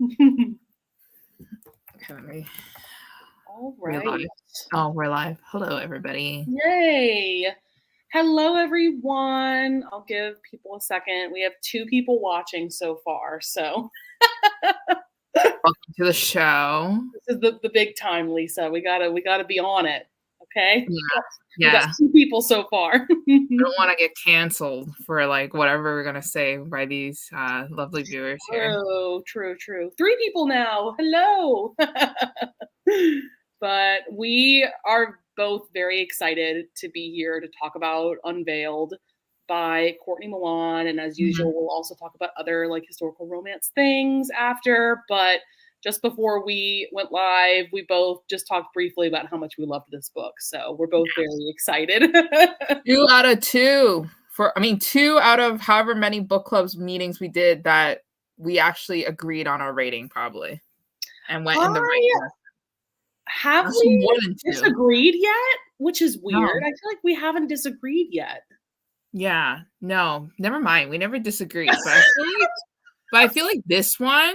Okay. All We're right. live. Oh, we're live. Hello, everybody. Yay. Hello, everyone. I'll give people a second. We have 2 people watching so far, so. Welcome to the show. This is the big time, Lisa. We gotta be on it, okay? Yeah. We got 2 people so far. I don't want to get canceled for like whatever we're gonna say by these lovely viewers here. Oh, true. 3 people now. Hello. But we are both very excited to be here to talk about Unveiled by Courtney Milan. And as usual, we'll also talk about other like historical romance things after. But just before we went live, we both just talked briefly about how much we loved this book. So we're both very excited. 2 out of 2. 2 out of however many book clubs meetings we did that we actually agreed on our rating probably and went in the right direction. Have Actually, we more than 2. disagreed yet? Which is weird. No. I feel like we haven't disagreed yet. Yeah, no, never mind. We never disagreed. But I feel like this one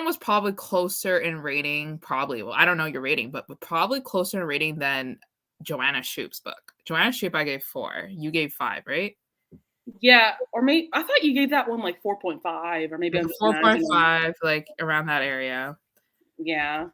was probably closer in rating, well, I don't know your rating, but probably closer in rating than Joanna Shoup's book. Joanna Shoup I gave 4. You gave 5, right? Yeah, or maybe I thought you gave that one like 4.5, or maybe I'm just 4.5, like around that area. Yeah.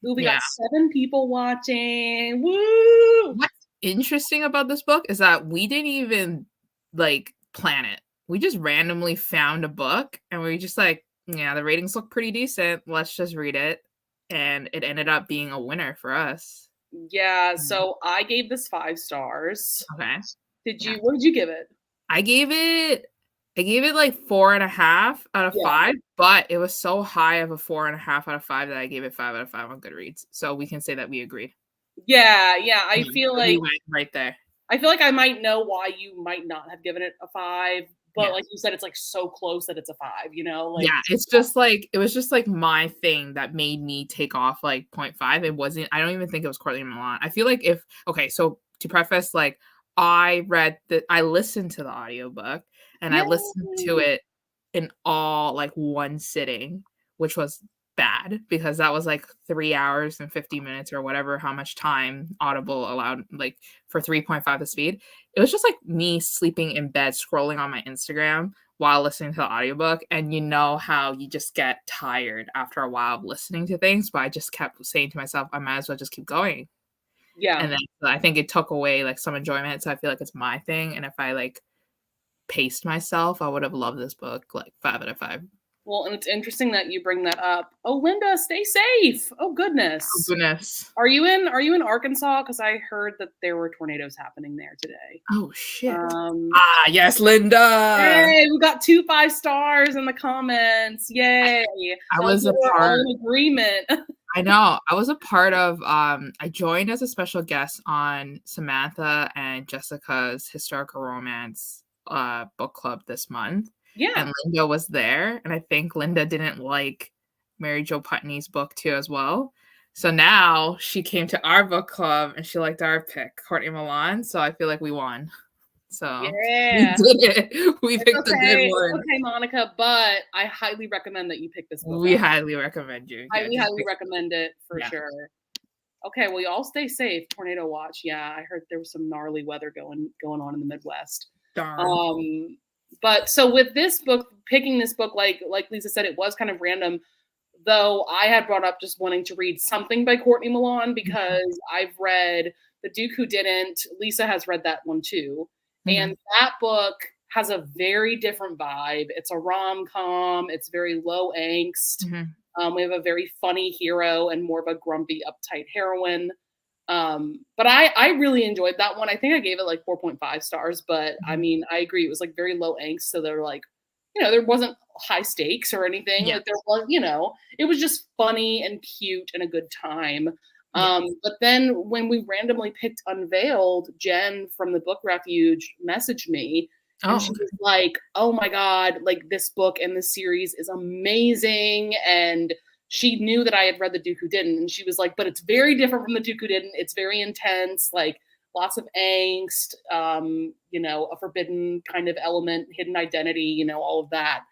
Ooh, we got 7 people watching. Woo! What's interesting about this book is that we didn't even like plan it. We just randomly found a book and we were just like, yeah, the ratings look pretty decent. Let's just read it. And it ended up being a winner for us. Yeah, so I gave this 5 stars. Okay. What did you give it? I gave it like 4.5 out of 5, but it was so high of a 4.5 out of 5 that I gave it 5 out of 5 on Goodreads. So we can say that we agree. Yeah, I feel like we went right there. I feel like I might know why you might not have given it a 5, but like you said, it's like so close that it's a 5, you know? Like, yeah, it's just like it was just like my thing that made me take off like 0.5. It wasn't, I don't even think it was Courtney Milan. I feel like so to preface, like I listened to the audiobook and I listened to it in all like one sitting, which was bad because that was like 3 hours and 50 minutes or whatever, how much time Audible allowed, like for 3.5 the speed. It was just like me sleeping in bed, scrolling on my Instagram while listening to the audiobook. And you know how you just get tired after a while of listening to things, but I just kept saying to myself, I might as well just keep going. Yeah. And then I think it took away like some enjoyment. So I feel like it's my thing. And if I like paced myself, I would have loved this book like 5 out of 5. Well, and it's interesting that you bring that up. Oh, Linda, stay safe. Oh goodness. Are you in Arkansas? Because I heard that there were tornadoes happening there today. Oh shit. Yes, Linda. Hey, we got 2 5 stars in the comments. Yay. I was a part in agreement. I know. I was a part of I joined as a special guest on Samantha and Jessica's historical romance book club this month. Yeah. And Linda was there. And I think Linda didn't like Mary Jo Putney's book too as well. So now she came to our book club and she liked our pick, Courtney Milan. So I feel like we won. So yeah, we did it. We picked a good one. Okay, Monica, but I highly recommend that you pick this book. We highly recommend you. We highly recommend it for sure. Okay, well, y'all stay safe. Tornado watch. Yeah, I heard there was some gnarly weather going on in the Midwest. Darn. But so with this book, picking this book, like Lisa said, it was kind of random. Though I had brought up just wanting to read something by Courtney Milan because I've read The Duke Who Didn't. Lisa has read that one too. And that book has a very different vibe. It's a rom-com. It's very low angst. We have a very funny hero and more of a grumpy, uptight heroine. But I really enjoyed that one. I think I gave it like 4.5 stars. But I mean, I agree. It was like very low angst. So they're like, there wasn't high stakes or anything. Like there was, it was just funny and cute and a good time. But then when we randomly picked Unveiled, Jen from the Book Refuge messaged me and she was like, oh my God, like this book and this series is amazing. And she knew that I had read The Duke Who Didn't. And she was like, but it's very different from The Duke Who Didn't. It's very intense, like lots of angst, a forbidden kind of element, hidden identity, all of that.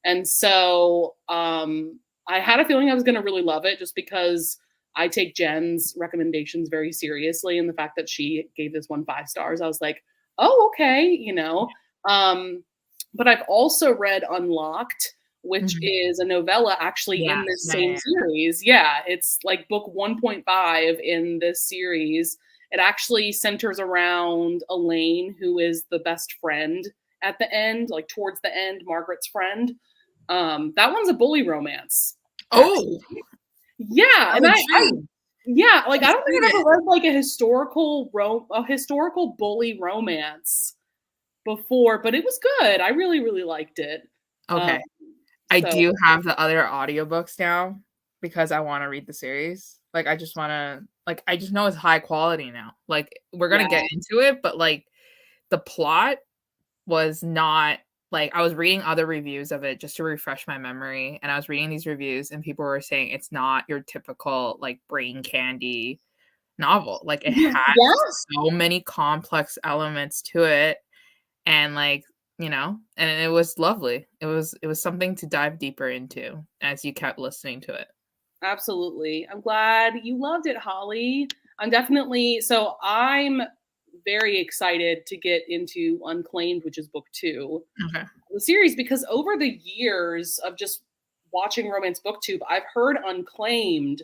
And so I had a feeling I was going to really love it just because I take Jen's recommendations very seriously. And the fact that she gave this one 5 stars, I was like, oh, okay, you know. But I've also read Unlocked, which Mhm. is a novella actually in Yes, this yeah, same yeah. series. Yeah, it's like book 1.5 in this series. It actually centers around Elaine, who is the best friend at the end, like towards the end, Margaret's friend. That one's a bully romance, Oh, actually. Yeah, I'm and intrigued. yeah, like I Let's don't think read I've it. ever read like a historical bully romance before, but it was good. I really, really liked it. Um, Okay. I so do have the other audiobooks now because I wanna read the series. Like, I just wanna like, I just know it's high quality now. Like, we're gonna yeah, get into it, but, like, the plot was not like, I was reading other reviews of it just to refresh my memory, and I was reading these reviews, and people were saying it's not your typical, like, brain candy novel. Like, it has yeah, so many complex elements to it, and, like, and it was lovely. It was something to dive deeper into as you kept listening to it. absolutely. I'm glad you loved it, Holly. I'm very excited to get into Unclaimed, which is book 2. Okay. The series because over the years of just watching romance booktube, I've heard Unclaimed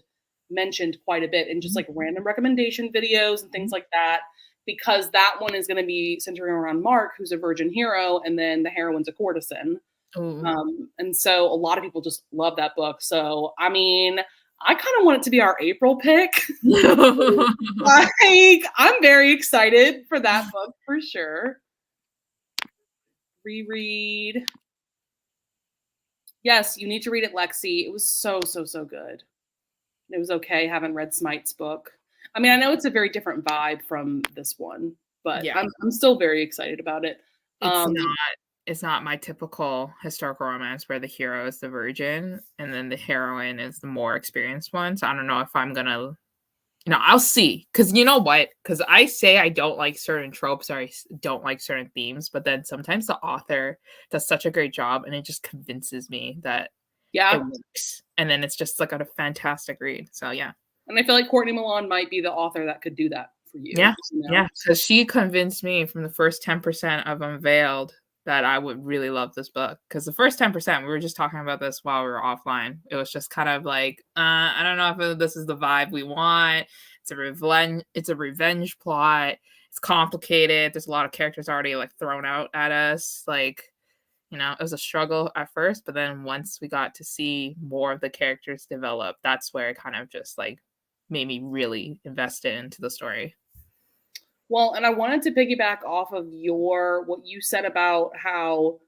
mentioned quite a bit in just like random recommendation videos and things Mhm. like that because that one is going to be centering around Mark, who's a virgin hero, and then the heroine's a courtesan. Ooh. And so a lot of people just love that book. So I mean, I kind of want it to be our April pick. Like, I'm very excited for that book for sure. Reread. Yes, you need to read it, Lexi. It was so, so, so good. It was okay. Haven't read Smite's book. I mean, I know it's a very different vibe from this one, but Yeah. I'm still very excited about it. It's Um, not it's not my typical historical romance where the hero is the virgin and then the heroine is the more experienced one. So I don't know if I'm gonna I'll see. Cause you know what? Cause I say I don't like certain tropes or don't like certain themes, but then sometimes the author does such a great job and it just convinces me that it yeah, works. And then it's just like a fantastic read. So yeah. and I feel like Courtney Milan might be the author that could do that for you. Yeah. Yeah. Because she convinced me from the first 10% of Unveiled that I would really love this book. Because the first 10%, we were just talking about this while we were offline. It was just kind of like, I don't know if this is the vibe we want. It's a revenge plot. It's complicated. There's a lot of characters already like thrown out at us. Like, it was a struggle at first, but then once we got to see more of the characters develop, that's where it kind of just like made me really invested into the story. Well, and I wanted to piggyback off of what you said about how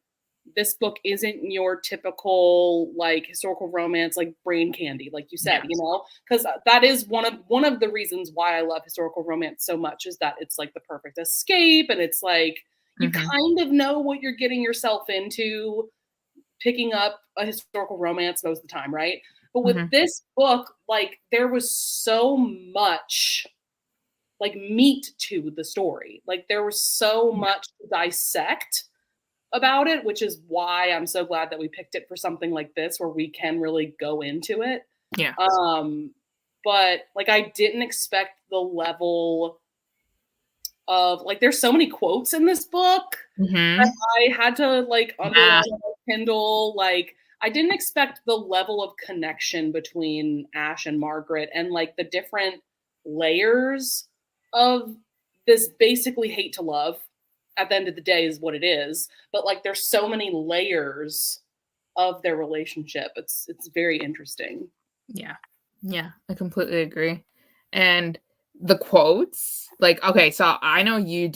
this book isn't your typical like historical romance like brain candy like you said, Yes. because that is one of the reasons why I love historical romance so much is that it's like the perfect escape and it's like you Mhm, kind of know what you're getting yourself into picking up a historical romance most of the time, right? But with mhm. this book, like there was so much like meat to the story. Like there was so Yeah, much to dissect about it, which is why I'm so glad that we picked it for something like this where we can really go into it. yeah. But like I didn't expect the level of like there's so many quotes in this book that Mhm. I had to like underline Yeah, on my Kindle. Like I didn't expect the level of connection between Ash and Margaret and like the different layers of this basically hate to love at the end of the day is what it is. But like there's so many layers of their relationship. It's very interesting. yeah. Yeah, I completely agree. And the quotes, like, okay, so I know you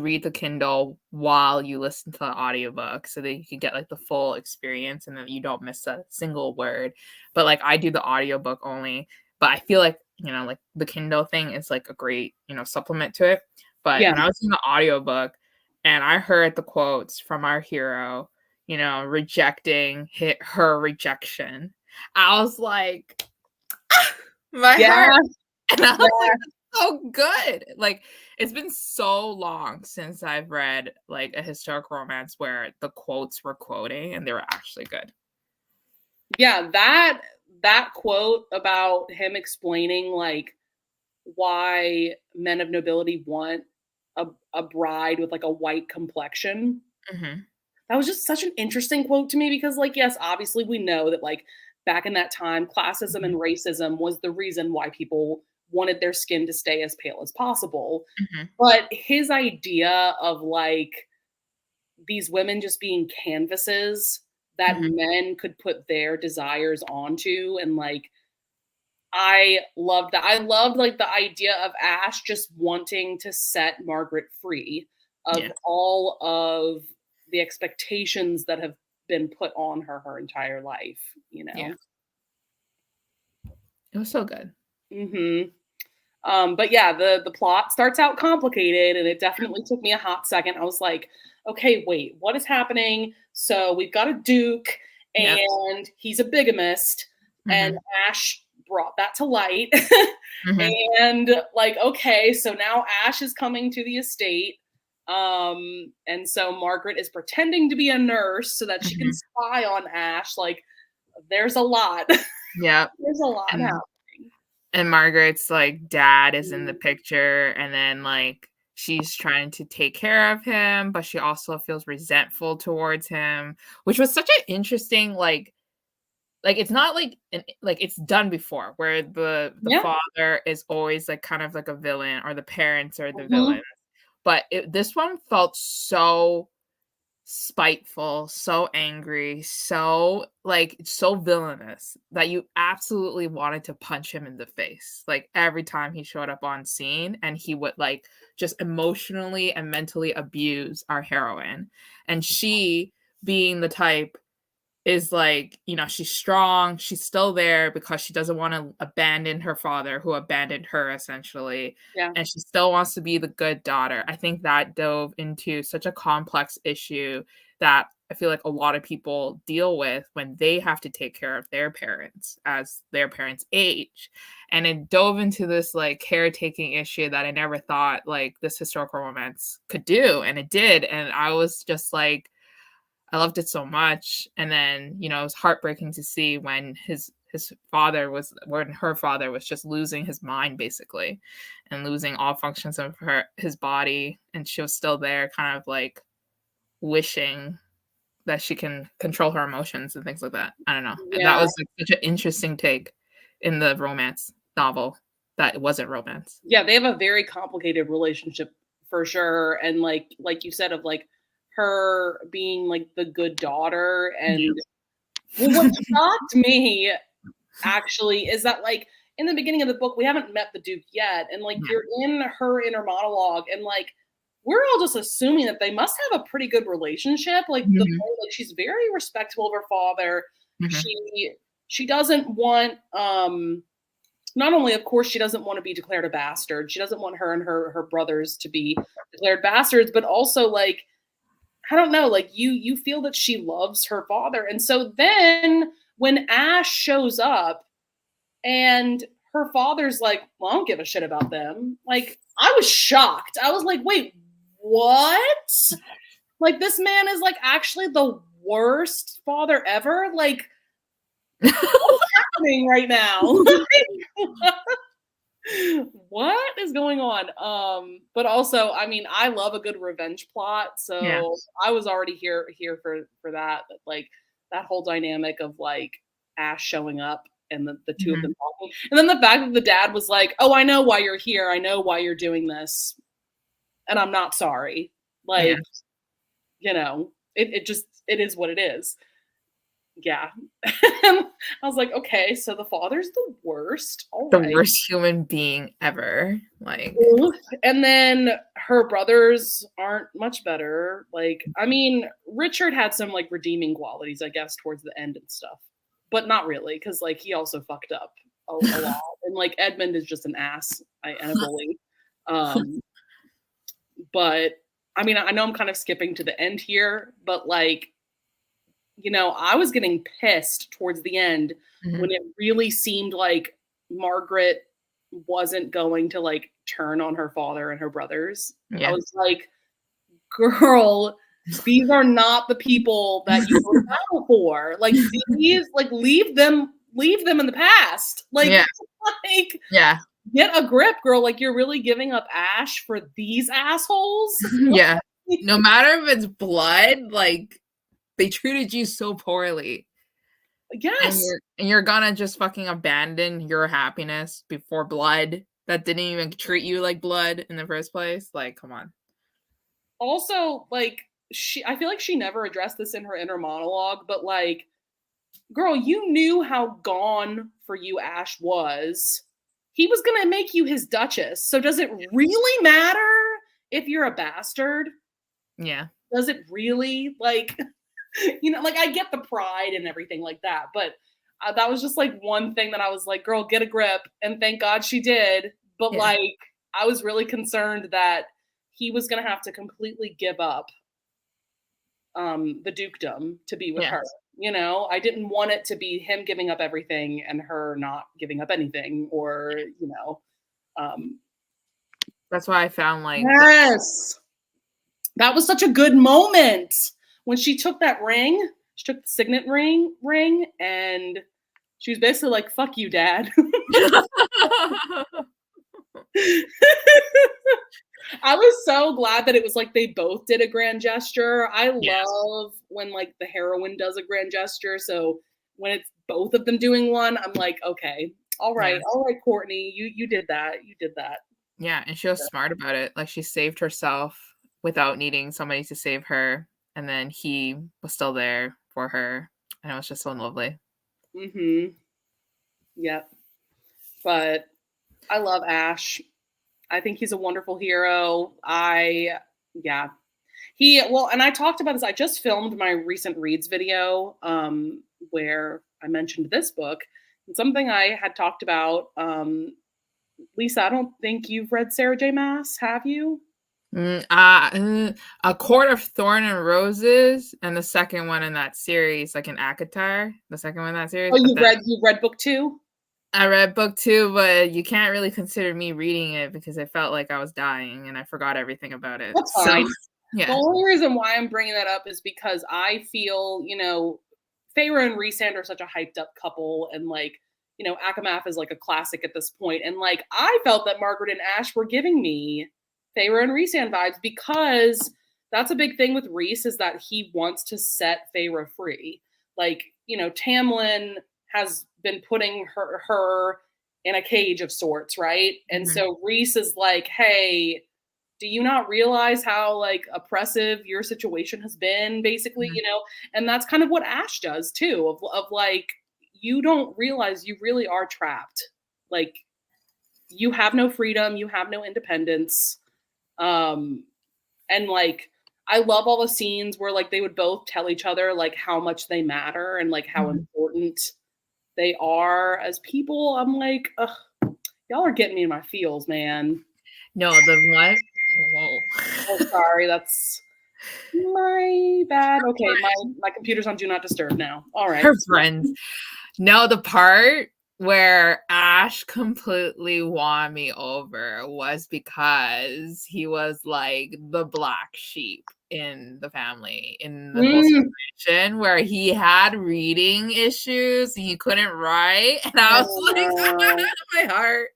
read the Kindle while you listen to the audiobook so that you can get like the full experience and then you don't miss a single word. But like I do the audiobook only, but I feel like, like the Kindle thing is like a great, supplement to it. But Yeah. when I was in the audiobook and I heard the quotes from our hero, rejecting her rejection, I was like, my Yeah. heart. And I was like, Yeah. so good. Like, it's been so long since I've read, like, a historical romance where the quotes were quoting and they were actually good. Yeah, that quote about him explaining like why men of nobility want a bride with like a white complexion. Mhm, That was just such an interesting quote to me because, like, yes, obviously we know that, like, back in that time, classism mhm, and racism was the reason why people wanted their skin to stay as pale as possible. mhm, But his idea of like these women just being canvases that mhm, men could put their desires onto and like I loved that. I loved like the idea of Ash just wanting to set Margaret free of yeah, all of the expectations that have been put on her her entire life, you yeah. know. It was so good. Mhm. But yeah, the plot starts out complicated, and it definitely took me a hot second. I was like, okay, wait, what is happening? So we've got a duke, Yep. and he's a bigamist, and Mhm, Ash brought that to light. mhm, And like, okay, so now Ash is coming to the estate. And so Margaret is pretending to be a nurse so that she can mhm. spy on Ash. Like, there's a lot. Yep, There's a lot and happening. Margaret's, like, dad is in the Mm, picture, and then, like, she's trying to take care of him, but she also feels resentful towards him, which was such an interesting, like, it's not like, it's done before, where the yeah. father is always, like, kind of like a villain or the parents are the Mhm. villains, but this one felt so spiteful, so angry, so, like, so villainous that you absolutely wanted to punch him in the face, like, every time he showed up on scene, and he would, like, just emotionally and mentally abuse our heroine, and she, being the type, is like, she's strong, she's still there because she doesn't wanna abandon her father who abandoned her essentially, Yeah. and she still wants to be the good daughter. I think that dove into such a complex issue that I feel like a lot of people deal with when they have to take care of their parents as their parents age, and it dove into this, like, caretaking issue that I never thought, like, this historical romance could do, and it did, and I was just like, I loved it so much, and then, it was heartbreaking to see when her father was just losing his mind basically, and losing all functions of his body, and she was still there kind of, like, wishing that she can control her emotions and things like that. I don't know, and that Yeah. was, like, such an interesting take in the romance novel that wasn't romance. Yeah, they have a very complicated relationship for sure, and like you said, of, like, her being, like, the good daughter, and well, what shocked me actually is that, like, in the beginning of the book, we haven't met the Duke yet, and, like, Yeah. you're in her inner monologue, and, like, we're all just assuming that they must have a pretty good relationship, like, the Mhm, way like, she's very respectful of her father. mhm, She doesn't want, not only, of course, she doesn't want to be declared a bastard, she doesn't want her and her brothers to be declared bastards, but also, like, I don't know, like, you feel that she loves her father, and so then when Ash shows up and her father's like, "Well, I don't give a shit about them." Like, I was shocked. I was like, "Wait, what?" Like, this man is, like, actually the worst father ever? Like, what is happening right now? What is going on? But also, I mean, I love a good revenge plot, yeah, so I was already here for that. But like that whole dynamic of like Ash showing up and the two of mhm, them talking, and then the fact that the dad was like, "Oh, I know why you're here. I know why you're doing this, and I'm not sorry." yeah. Like, it just it is what it is. Yeah. I was like, okay, so the father's the worst. All The right. worst human being ever, like, Oof. And then her brothers aren't much better. Like, I mean, Richard had some like redeeming qualities, I guess, towards the end and stuff, but not really, because like he also fucked up a lot. And like Edmund is just an ass and a bully. Um, but I mean, I know I'm kind of skipping to the end here, but like, I was getting pissed towards the end when Mhm, it really seemed like Margaret wasn't going to like turn on her father and her brothers. I Yeah. was like, girl, these are not the people that you go to battle for. Like these, like leave them in the past. Like, Yeah. like Yeah. get a grip, girl. Like you're really giving up Ash for these assholes. Yeah. No matter if it's blood, like they treated you so poorly. And Yes. you're gonna just fucking abandon your happiness before blood that didn't even treat you like blood in the first place. Like, come on. Also, like I feel like she never addressed this in her inner monologue, but like, girl, you knew how gone for you Ash was. He was gonna make you his duchess. So does it really matter if you're a bastard? Yeah. Does it really? Like, like I get the pride and everything like that, but that was just like one thing that I was like, girl, get a grip. And thank God she did. But Yeah. like, I was really concerned that he was going to have to completely give up the dukedom to be with her. I didn't want it to be him giving up everything and her not giving up anything, or That's why I found like yes, that was such a good moment when she took that ring. She took the signet ring, and she was basically like, "Fuck you, Dad." I was so glad that it was like they both did a grand gesture. I love when like the heroine does a grand gesture. So when it's both of them doing one, I'm like, okay, all right, Courtney, you did that. You did that. Yeah, and she was smart about it. Like she saved herself without needing somebody to save her, and then he was still there for her, and it was just so lovely. Mm-hmm. Yep. But I love Ash. I think he's a wonderful hero. And I talked about this. I just filmed my recent reads video where I mentioned this book. And something I had talked about. Lisa, I don't think you've read Sarah J. Maas, have you? A Court of Thorn and Roses, and the second one in that series, like an Akatar, the second one in that series. Oh, you read book 2? I read book 2, but you can't really consider me reading it because I felt like I was dying and I forgot everything about it. That's fine. Yeah. The only reason why I'm bringing that up is because I feel, Feyre and Rhysand are such a hyped up couple, and like, Akamath is like a classic at this point. And like, I felt that Margaret and Ash were giving me Feyre and Rhysand vibes, because that's a big thing with Rhys, is that he wants to set Feyre free. Like, Tamlin has been putting her in a cage of sorts, right? And so Rhys is like, hey, do you not realize how like oppressive your situation has been, basically, and that's kind of what Ash does too, of like, you don't realize you really are trapped. Like, you have no freedom, you have no independence. And like, I love all the scenes where like they would both tell each other like how much they matter and like how important they are as people. I'm like, ugh, y'all are getting me in my feels, man. No, the what? Whoa. Oh, sorry, that's my bad. Okay, my computer's on Do Not Disturb now. All right. Her friends. No, the part where Ash completely won me over was because he was like the black sheep in the family, in the whole situation where he had reading issues, he couldn't write, and I was like, my heart.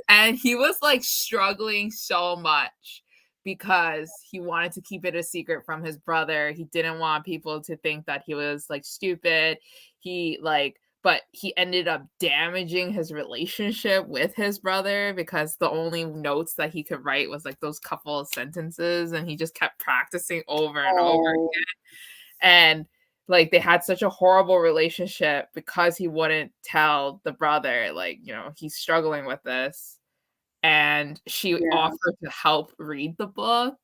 And he was like struggling so much because he wanted to keep it a secret from his brother. He didn't want people to think that he was like stupid. But he ended up damaging his relationship with his brother because the only notes that he could write was like those couple of sentences, and he just kept practicing over and over again. And like they had such a horrible relationship because he wouldn't tell the brother, like, he's struggling with this. And she offered to help read the book.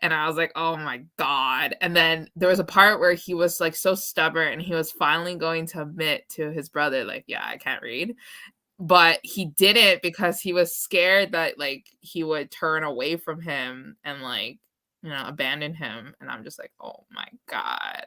And I was like, oh my God. And then there was a part where he was like so stubborn, and he was finally going to admit to his brother, like, yeah, I can't read. But he didn't because he was scared that like he would turn away from him and like, abandon him. And I'm just like, oh my God.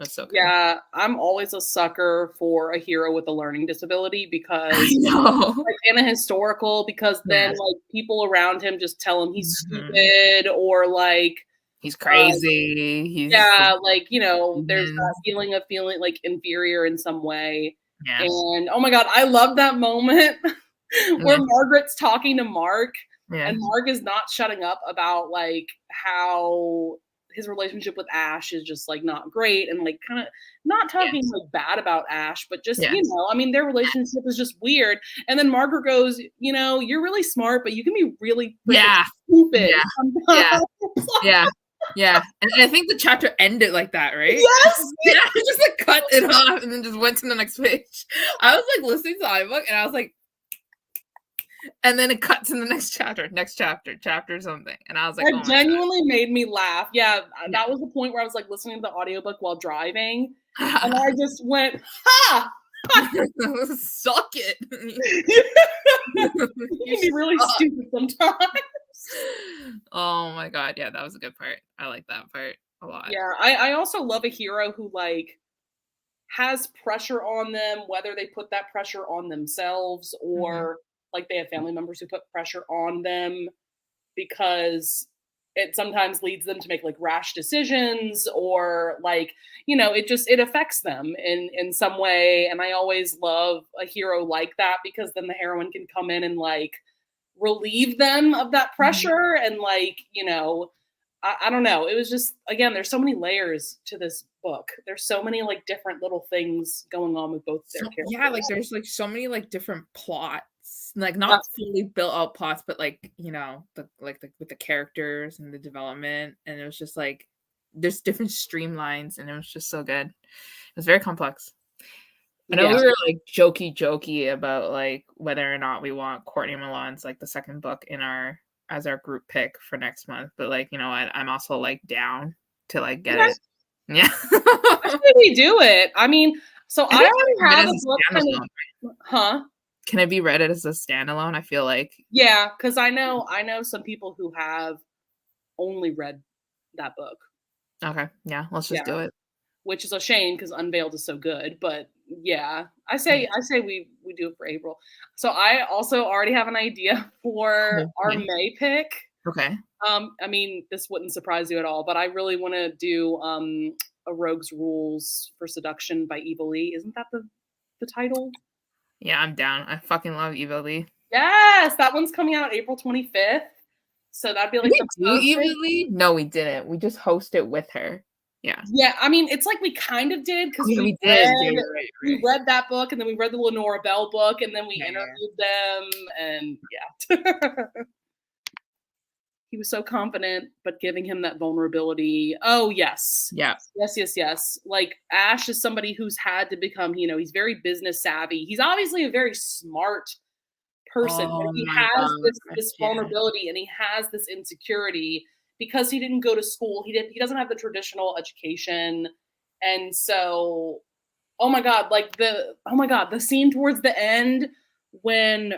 That's so good. Yeah, I'm always a sucker for a hero with a learning disability I because know. like in a historical, because then Yes. like people around him just tell him he's Mhm. stupid or like He's uh crazy. He's yeah, like, there's that demons. feeling of feeling like inferior in some way. Yeah. And oh my God, I love that moment where Yeah. Margaret's talking to Mark Yeah. and Mark is not shutting up about like how his relationship with Ash is just like not great and like kind of not talking Yes. like bad about Ash, but just, Yeah. I mean, their relationship is just weird. And then Margaret goes, you're really smart, but you can be really freaking Yeah. stupid Yeah. Yeah. sometimes. Yeah. Yeah. And I think the chapter ended like that, right? Yes. Yeah, I just like cut it off and then just went to the next page. I was like listening to the audiobook and I was like, and then it cut to the next chapter something. And I was like, oh That my genuinely made me laugh. Yeah, God. that was the point where I was, like, listening to the audiobook while driving, and Yeah. I just went, "Ha!" Suck it. You You can be really suck. stupid sometimes. Oh my God. Yeah, that was a good part. I like that part a lot. Yeah, I also love a hero who, like, has pressure on them, whether they put that pressure on themselves Mhm. or, like, they have family members who put pressure on them because it sometimes leads them to make like rash decisions or like it affects them in some way, and I always love a hero like that because then the heroine can come in and like relieve them of that Mhm. pressure and like I don't know, it was just, again, there's so many layers to this book, there's so many like different little things going on with both their So yeah, like characters. there's like so many like different plots, like not fully built out plots, but like the with the characters and the development, and it was just like there's different streamlines, and it was just so good. It was very complex. I know Yeah. we were like jokey about like whether or not we want Courtney Milan's like the second book in our as our group pick for next month, but like I'm also like down to like get Okay. it. Yeah. I say we do it. I mean, so I I think it can be already read have as a book a kind standalone. of, huh? Can it be read as a standalone? I feel like Yeah, because I know some people who have only read that book. okay, yeah, let's just Yeah, do it. which is a shame because Unveiled is so good. But yeah, I Yeah. say I say we do it for April. So I also already have an idea for our Okay. May pick. Okay. I mean, this wouldn't surprise you at all, but I really want to do a Rogue's Rules for Seduction by Eva Lee. Isn't that the title? Yeah, I'm down. I fucking love Eva Lee. Yes, that one's coming out April 25th. So that'd be Did like we the do Eva perfect. Lee? No, we didn't. We just hosted with her. Yeah. Yeah, I mean, it's like we kind of did Oh, because yeah, we did. Yeah, you're right, you're we right. read that book and then we read the Lenora Bell book and then we Yeah, yeah, interviewed them and yeah. He was so confident, but giving him that vulnerability. Oh, yes. yeah. Yes, yes, yes. Like Ash is somebody who's had to become, he's very business savvy. He's obviously a very smart person, but Oh he my has gosh, this yeah. vulnerability and he has this insecurity because he didn't go to school. He doesn't have the traditional education. And so, the scene towards the end when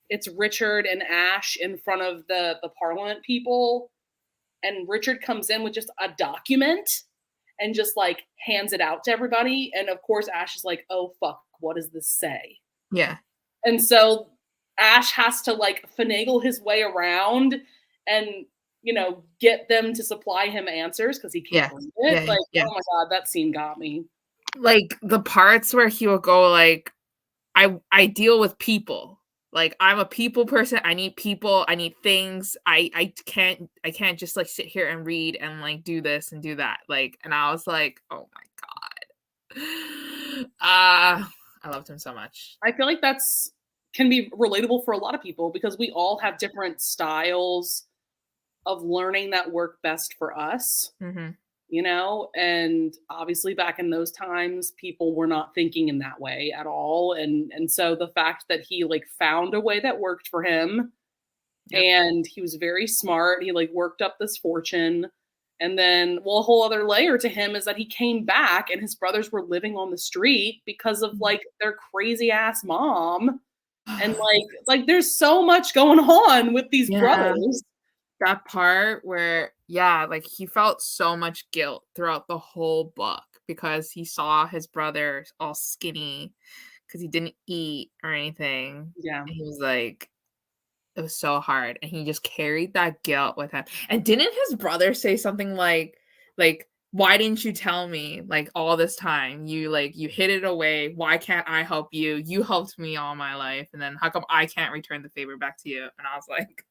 it's Richard and Ash in front of the Parliament people, and Richard comes in with just a document and just like hands it out to everybody. And of course, Ash is like, "Oh fuck, what does this say?" Yeah. And so Ash has to like finagle his way around and get them to supply him answers because he can't Yeah. read Yeah, it. Like, yeah. oh my god, that scene got me. Like the parts where he will go like, I deal with people. Like I'm a people person. I need people. I need things. I can't just like sit here and read and like do this and do that. Like, and I was like, oh my god. I loved him so much. I feel like that's can be relatable for a lot of people because we all have different styles of learning that work best for us. Mhm. And obviously back in those times people were not thinking in that way at all, and so the fact that he like found a way that worked for him, Yep. and he was very smart, he like worked up this fortune, and then a whole other layer to him is that he came back and his brothers were living on the street because of like their crazy ass mom, and like there's so much going on with these Yeah. brothers. That part where, yeah, like he felt so much guilt throughout the whole book. because he saw his brother all skinny because he didn't eat or anything. Yeah. And he was like, it was so hard, and he just carried that guilt with him. And didn't his brother say something like, "Why didn't you tell me, like, all this time? You hid it away. Why can't I help you? You helped me all my life, and then how come I can't return the favor back to you?" And I was like,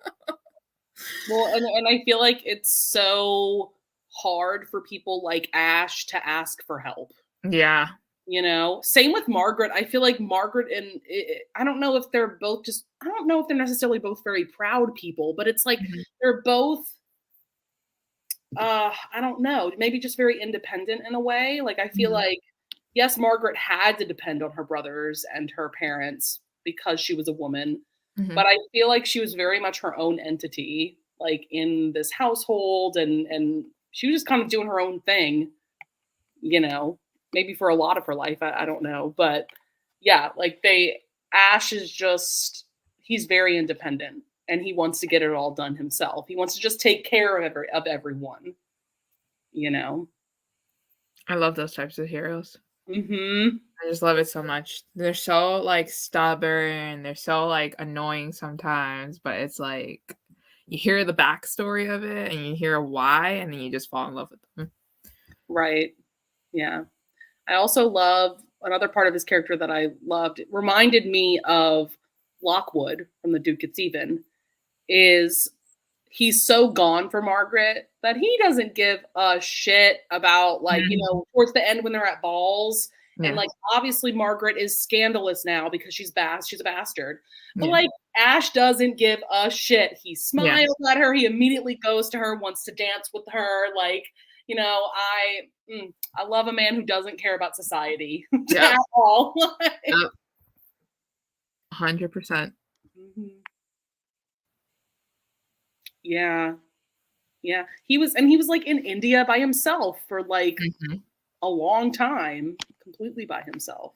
Well, and I feel like it's so hard for people like Ash to ask for help. yeah. You know, same with Margaret. I feel like Margaret and I don't know if they're both just, I don't know if they're necessarily both very proud people, but it's like Mhm, they're both, I don't know, maybe just very independent in a way. Like, I feel mhm, like, yes, Margaret had to depend on her brothers and her parents because she was a woman, mhm. but I feel like she was very much her own entity, like in this household, and she was just kind of doing her own thing, you know, maybe for a lot of her life. I don't know. But yeah, like Ash is just, he's very independent and he wants to get it all done himself. He wants to just take care of everyone, you know? I love those types of heroes. Hmm. I just love it so much. They're so, like, stubborn, they're so, like, annoying sometimes, but it's like, you hear the backstory of it, and you hear why, and then you just fall in love with them. Right. Yeah. I also love another part of his character that I loved. It reminded me of Lockwood from The Duke It's Even, is he's so gone for Margaret that he doesn't give a shit about, like, Mhm. towards the end when they're at balls. And Yeah, like, obviously Margaret is scandalous now because she's a bastard. But yeah, like, Ash doesn't give a shit. He yeah, smiles at her, he immediately goes to her, wants to dance with her. Like, I love a man who doesn't care about society yep, at all. yep, 100%. Mhm. Yeah. Yeah. He was like in India by himself for like Mhm. a long time, completely by himself.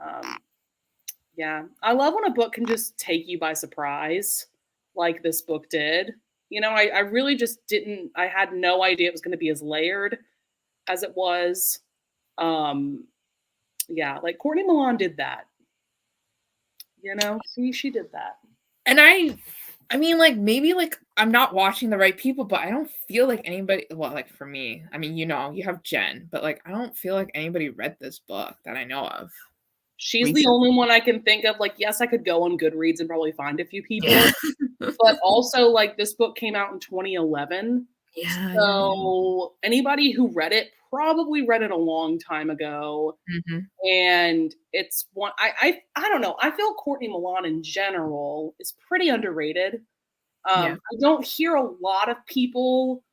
Um, yeah, I love when a book can just take you by surprise, like this book did. I really just didn't. I had no idea it was going to be as layered as it was. Um, yeah, like Courtney Milan did that. She did that. And I mean, like, maybe, like, I'm not watching the right people, but I don't feel like anybody well, like, for me, I mean, you have Jen, but, like, I don't feel like anybody read this book that I know of She's the recently. only one I can think of. Like, yes, I could go on Goodreads and probably find a few Yeah. people, but also like this book came out in 2011. Yeah, yeah, yeah. So anybody who read it probably read it a long time ago. Mhm. And it's one I don't know. I feel Courtney Milan in general is pretty underrated. Yeah. I don't hear a lot of people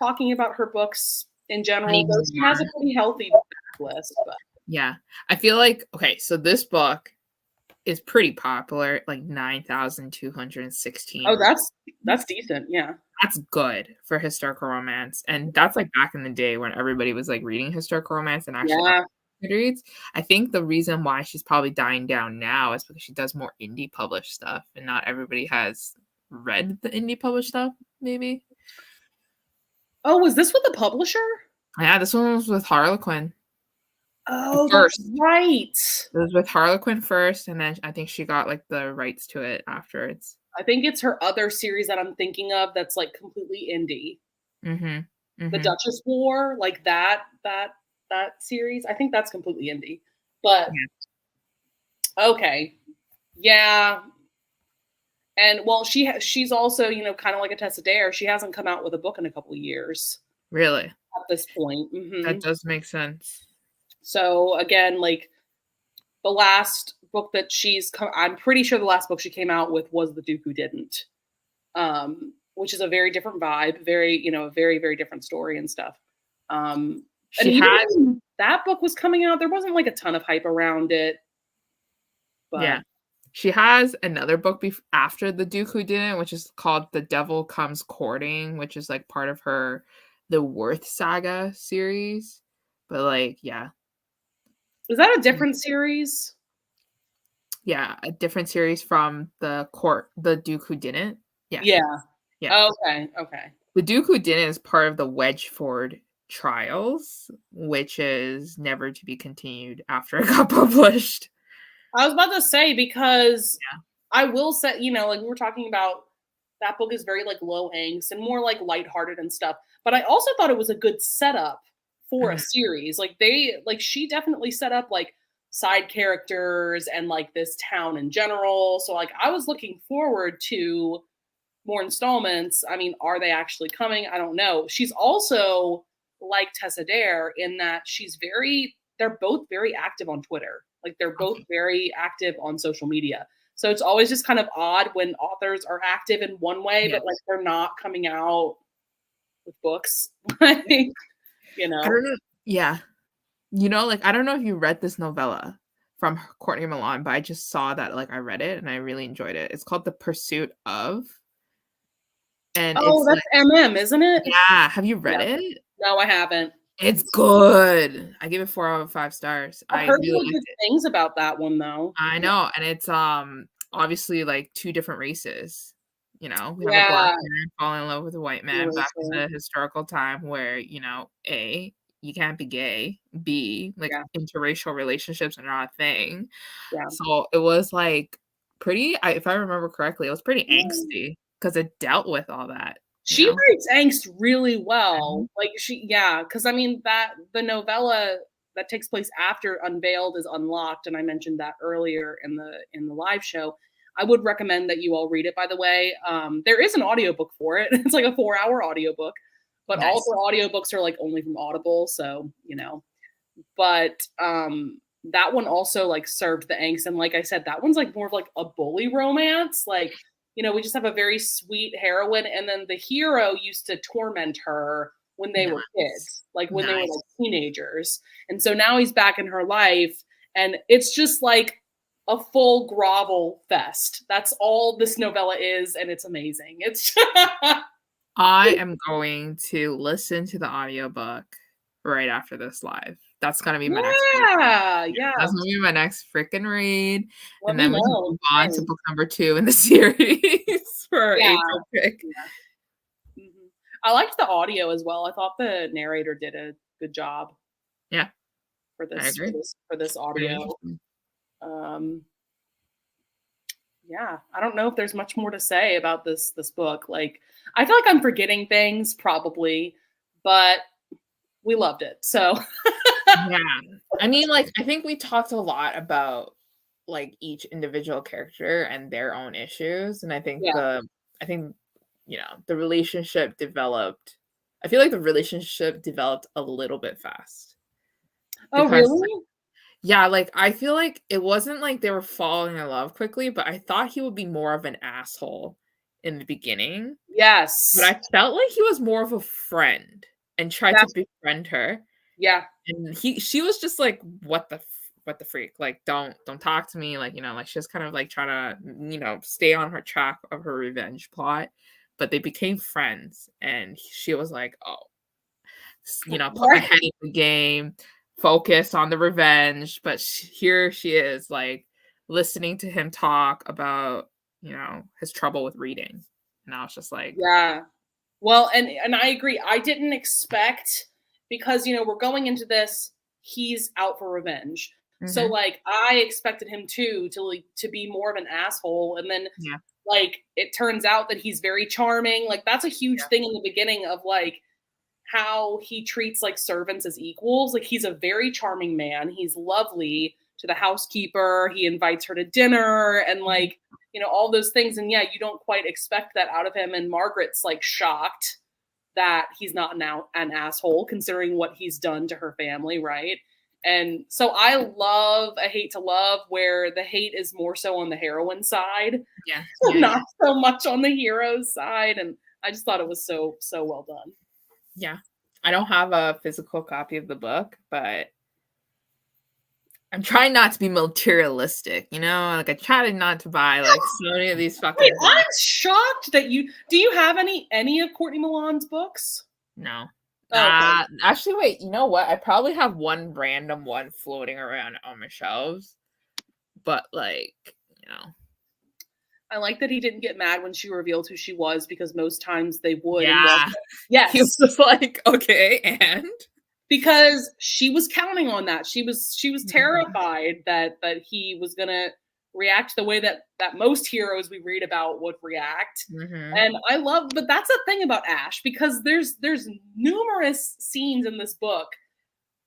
talking about her books in general, though she has a Anymore. pretty healthy backlist. But Yeah. I feel like okay, so this book is pretty popular, like 9,216 oh, reviews. that's decent. Yeah. That's good for historical romance, and that's, like, back in the day when everybody was, like, reading historical romance and actually Yeah. Goodreads. I think the reason why she's probably dying down now is because she does more indie published stuff, and not everybody has read the indie published stuff, maybe? Oh, was this with the publisher? Yeah, this one was with Harlequin Oh, that's first. right. It was with Harlequin first, and then I think she got, like, the rights to it afterwards. I think it's her other series that I'm thinking of that's like completely indie. Mhm. The Mhm. Duchess War, like that series. I think that's completely indie. But Yeah. okay. Yeah. And well, she's also, kind of like a Tessa Dare. She hasn't come out with a book in a couple of years Really? at this point. That does make sense. So again, like the last book that I'm pretty sure the last book she came out with was The Duke Who Didn't, which is a very different vibe, a very, very different story and stuff. And She even had when that book was coming out, there wasn't like a ton of hype around it, but yeah. She has another book after The Duke Who Didn't, which is called The Devil Comes Courting, which is, like, part of her The Worth Saga series. But, like, yeah. is that a different series? Yeah, a different series from The Duke Who Didn't. Yes. Yeah. Yeah. Okay. Okay. The Duke Who Didn't is part of the Wedgeford Trials, which is never to be continued after it got published. I was about to say, because Yeah. I will say, like we were talking about, that book is very like low angst and more like lighthearted and stuff. But I also thought it was a good setup for a Mhm. series. She definitely set up like side characters and like this town in general. So like I was looking forward to more installments. I mean, are they actually coming? I don't know. She's also like Tessa Dare in that they're both very active on Twitter. Like they're both Okay. very active on social media. So it's always just kind of odd when authors are active in one way, but like Yes. they're not coming out with books. Like, I don't know. Yeah. Like, I don't know if you read this novella from Courtney Milan, but I just saw that, like, I read it and I really enjoyed it. It's called The Pursuit of, and Oh, it's that's like, MM, isn't it? yeah, have you read Yeah. it? No, I haven't. It's good. I give it 4 out of 5 stars. I've I heard really really liked good it. things about that one though. I Yeah. know, and it's, obviously, like, 2 different races, we have a black Yeah. man falling in love with a white man back in Seriously. the historical time where, A, you can't be gay, B, like, Yeah. interracial relationships are not a thing. Yeah. So, it was, like, if I remember correctly, it was pretty angsty because it dealt with all that, you She know? writes angst really well. Mhm. Like because I mean that the novella that takes place after Unveiled is unlocked, and I mentioned that earlier in the live show. I would recommend that you all read it, by the way. There is an audiobook for it. It's like a 4-hour audiobook, but all of Nice. her audiobooks are like only from Audible, so but that one also like served the angst, and like I said, that one's like more of like a bully romance. Like, we just have a very sweet heroine, and then the hero used to torment her when they were Nice. kids, like when they were like Nice. teenagers. And so now he's back in her life, and it's just like a full grovel fest. That's all this novella is, and it's amazing. It's I am going to listen to the audiobook right after this live. That's gonna be my next read. yeah, Yeah, yeah. that's gonna be my next freaking read, Let and me then we can know. move on to book number 2 in the series for our Yeah. April pick. Yeah. Mhm. I liked the audio as well. I thought the narrator did a good job Yeah, for I this for agree. this for this Very audio. interesting. Um, yeah, I don't know if there's much more to say about this book. Like, I feel like I'm forgetting things probably, but we loved it. So Yeah. I mean, like, I think we talked a lot about, like, each individual character and their own issues, and yeah. I think, the relationship developed I feel like the relationship developed a little bit fast Oh, because, really? yeah, like, I feel like it wasn't like they were falling in love quickly, but I thought he would be more of an asshole in the beginning, but Yes. I felt like he was more of a friend and tried to That's befriend her. yeah. And she was just like, what the freak? Like, don't talk to me." Like, like she was kind of like trying to, stay on her track of her revenge plot. But they became friends, and she was like, "Oh, put my Right. head in the game, focus on the revenge." But here she is, like, listening to him talk about, his trouble with reading. And I was just like, Yeah. Well, and I agree. I didn't expect, because we're going into this, he's out for revenge. So mhm, like I expected him to be more of an asshole, and then yeah, like it turns out that he's very charming. Like that's a huge yeah, thing in the beginning of like how he treats like servants as equals. Like he's a very charming man. He's lovely to the housekeeper. He invites her to dinner and mhm, like, all those things. And yeah, you don't quite expect that out of him. And Margaret's like shocked that he's not now an asshole considering what he's done to her family, right? And so I love a hate to love where the hate is more so on the heroine side, yeah, yeah, yeah. not so much on the hero's side. And I just thought it was so well done. Yeah. I don't have a physical copy of the book, but I'm trying not to be materialistic, Like, I try not to buy, like, so many of these Wait, fucking I'm books. shocked that do you have any of Courtney Milan's books? No. Okay. Actually, wait, you know what? I probably have one random one floating around on my shelves, but, like, you know I like that he didn't get mad when she revealed who she was because most times they would. And Yeah. He was yes, just like, okay, and because she was counting on that. She was Mhm. terrified that he was gonna react the way that most heroes we read about would react. Mhm. And I love, but that's the thing about Ash because there's numerous scenes in this book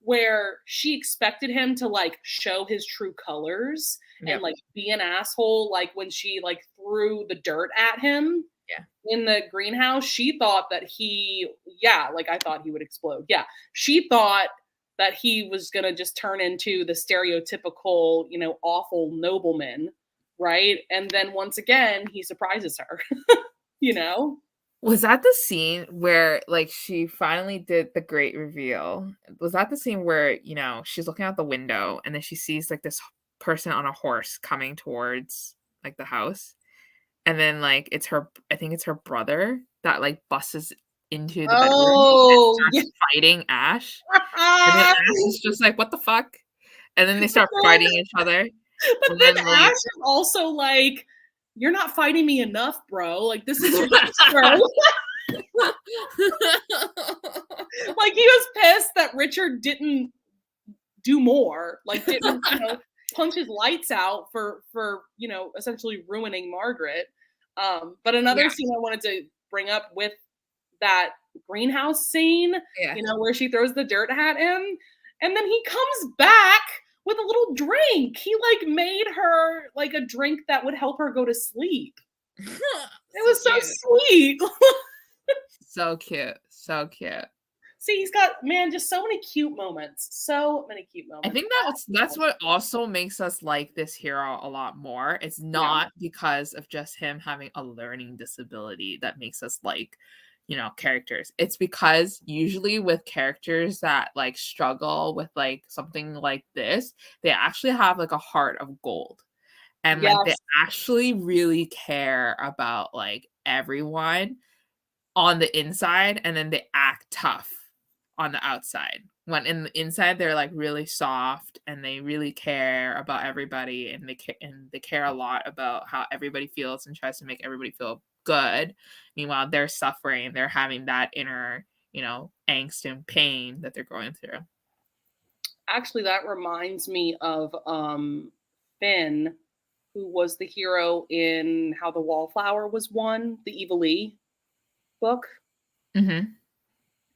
where she expected him to like show his true colors and Yep. like be an asshole, like when she like threw the dirt at him Yeah. in the greenhouse. She thought that he, yeah, like I thought he would explode. Yeah, she thought that he was gonna just turn into the stereotypical, you know, awful nobleman, right? And then once again he surprises her. You know. Was that the scene where, like, she finally did the great reveal? Was that the scene where, she's looking out the window and then she sees, like, this person on a horse coming towards, like, the house? And then, like, I think it's her brother that, like, busts into the bedroom and Oh yeah. starts fighting Ash. And then Ash is just like, "What the fuck?" And then they start fighting each other. But And then then, Ash like is also like, "You're not fighting me enough, bro. Like, this is your sister." Like, he was pissed that Richard didn't do more, like, didn't, punch his lights out for, essentially ruining Margaret. But another Yeah, scene I wanted to bring up with that greenhouse scene, yeah. where she throws the dirt at him, and then he comes back with a little drink. He like made her like a drink that would help her go to sleep. It So was so cute. sweet. So cute. So cute. See, he's got, man, just so many cute moments. So many cute I moments. think that's what also makes us like this hero a lot more. It's Yeah. not because of just him having a learning disability that makes us like, characters. It's because usually with characters that like struggle with like something like this, they actually have like a heart of gold. And like they Yes. actually really care about like everyone on the inside, and then they act tough on the outside. When in the inside, they're like really soft and they really care about everybody, and they care a lot about how everybody feels and tries to make everybody feel good. Meanwhile, they're suffering, they're having that inner, angst and pain that they're going through. Actually, that reminds me of Finn, who was the hero in How the Wallflower Was Won, the Evil E book. Mhm.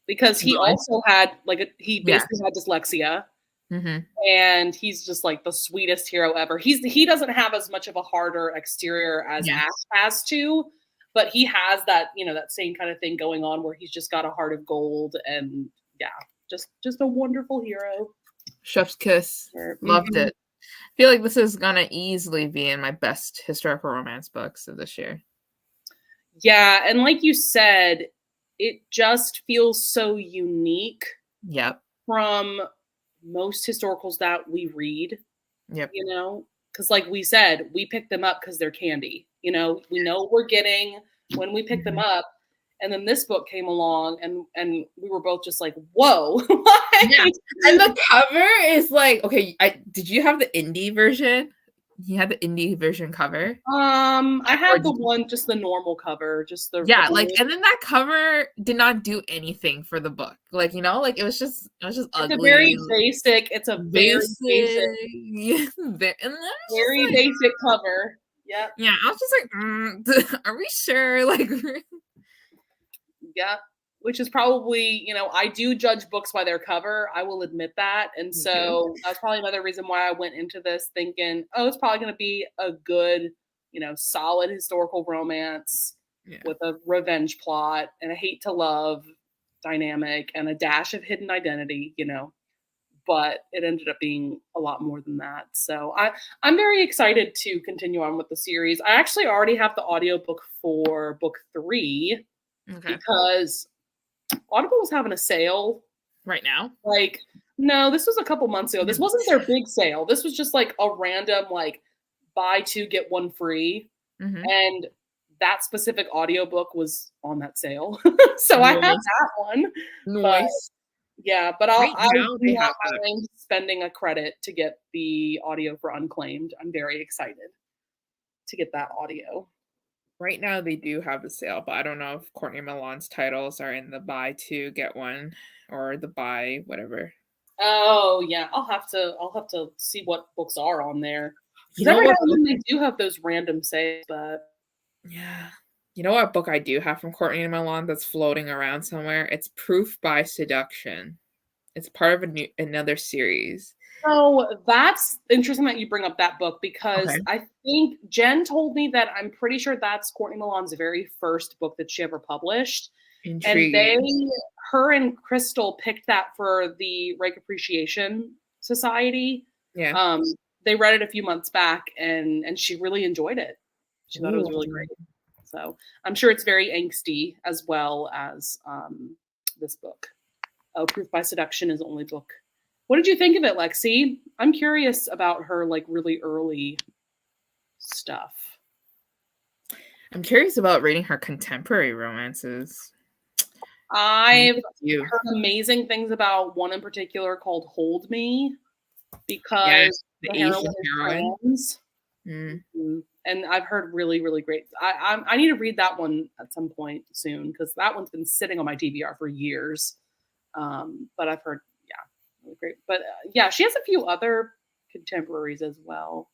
Because he Really? also had he Yeah. basically had dyslexia, Mhm. and he's just like the sweetest hero ever. He doesn't have as much of a harder exterior as Yeah. Ash has to, but he has that, that same kind of thing going on where he's just got a heart of gold. And yeah, just a wonderful hero. Chef's kiss. Loved Mhm. it. Feel like this is gonna easily be in my best historical romance books of this year. Yeah, and like you said, it just feels so unique Yep. from most historicals that we read. Yep. Because like we said, we pick them up because they're candy. We know what we're getting when we pick them Mhm. up. And then this book came along, and we were both just like, whoa. Yeah, and the cover is like okay, did you have the indie version? You had the indie version cover? I Or had the did you one, just the normal cover, just the Yeah, like, blue. and then that cover did not do anything for the book, like, like, it was just ugly, It's a very basic, basic, yeah, and then I was just very like basic cover. Yep. yeah, I was just like, are we sure?" Like, Yeah. Which is probably, I do judge books by their cover. I will admit that. And me too. so that's probably another reason why I went into this thinking, oh, it's probably going to be a good, solid historical romance Yeah. with a revenge plot and a hate to love dynamic and a dash of hidden identity, but it ended up being a lot more than that. So I'm very excited to continue on with the series. I actually already have the audiobook for book 3 Okay. because Audible was having a sale. Right now? Like, no, this was a couple months ago. This Mm. wasn't their big sale. This was just like a random, like, buy two, get one free. Mhm. And that specific audiobook was on that sale. So I have Nice. that one. But Nice. yeah, but Right I do now, they have not that. mind spending a credit to get the audio for Unclaimed. I'm very excited to get that audio. Right now they do have a sale, but I don't know if Courtney Milan's titles are in the buy two get one or the buy whatever. Oh yeah, I'll have to see what books are on there. You Because know every now what and book? then they do have those random sales, but Yeah. You know what book I do have from Courtney Milan that's floating around somewhere? It's Proof by Seduction. It's part of another series. so that's interesting that you bring up that book because Okay. I think Jen told me that I'm pretty sure that's Courtney Milan's very first book that she ever published. And Intriguing. her and Crystal picked that for the Rake Appreciation Society. Yeah. Um, they read it a few months back and she really enjoyed it. She thought it was really Ooh. great. So I'm sure it's very angsty as well as this book. Oh, Proof by Seduction is the only book. What did you think of it, Lexi? I'm curious about her like really early stuff. I'm curious about reading her contemporary romances. I've You. heard amazing things about one in particular called Hold Me Yeah, because the the heroine Asian is heroine. trans. Mm. And I've heard really, really great. I need to read that one at some point soon because that one's been sitting on my DVR for years. But I've heard, yeah, really great. But yeah, she has a few other contemporaries as well.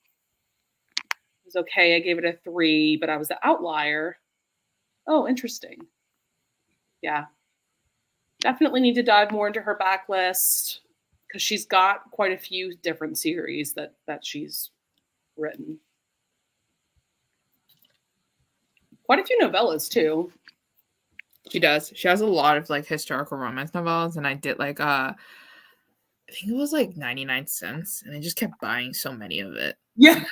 It was okay. I gave it a 3, but I was the outlier. Oh, interesting. Yeah, definitely need to dive more into her backlist because she's got quite a few different series that she's written. Quite a few novellas too. She does. She has a lot of like historical romance novellas, and I did like I think it was like 99 cents, and I just kept buying so many of it. Yeah,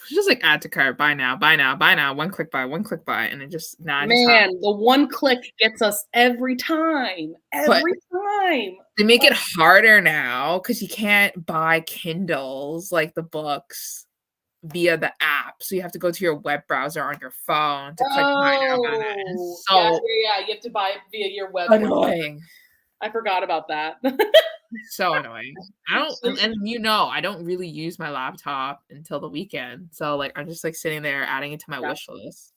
Just like add to cart, buy now, buy now, buy now, one click buy, and it just now I just have. man, the one click gets us every time. But Every time. they make it harder now because you can't buy Kindles like the books via the app. So you have to go to your web browser on your phone to click buy now, buy now. And Oh, it's yeah, so yeah, yeah. You have to buy it via your web browser. annoying. I forgot about that. So annoying. I don't, and you know, I don't really use my laptop until the weekend. So like, I'm just like sitting there adding it to my Yeah. wish list.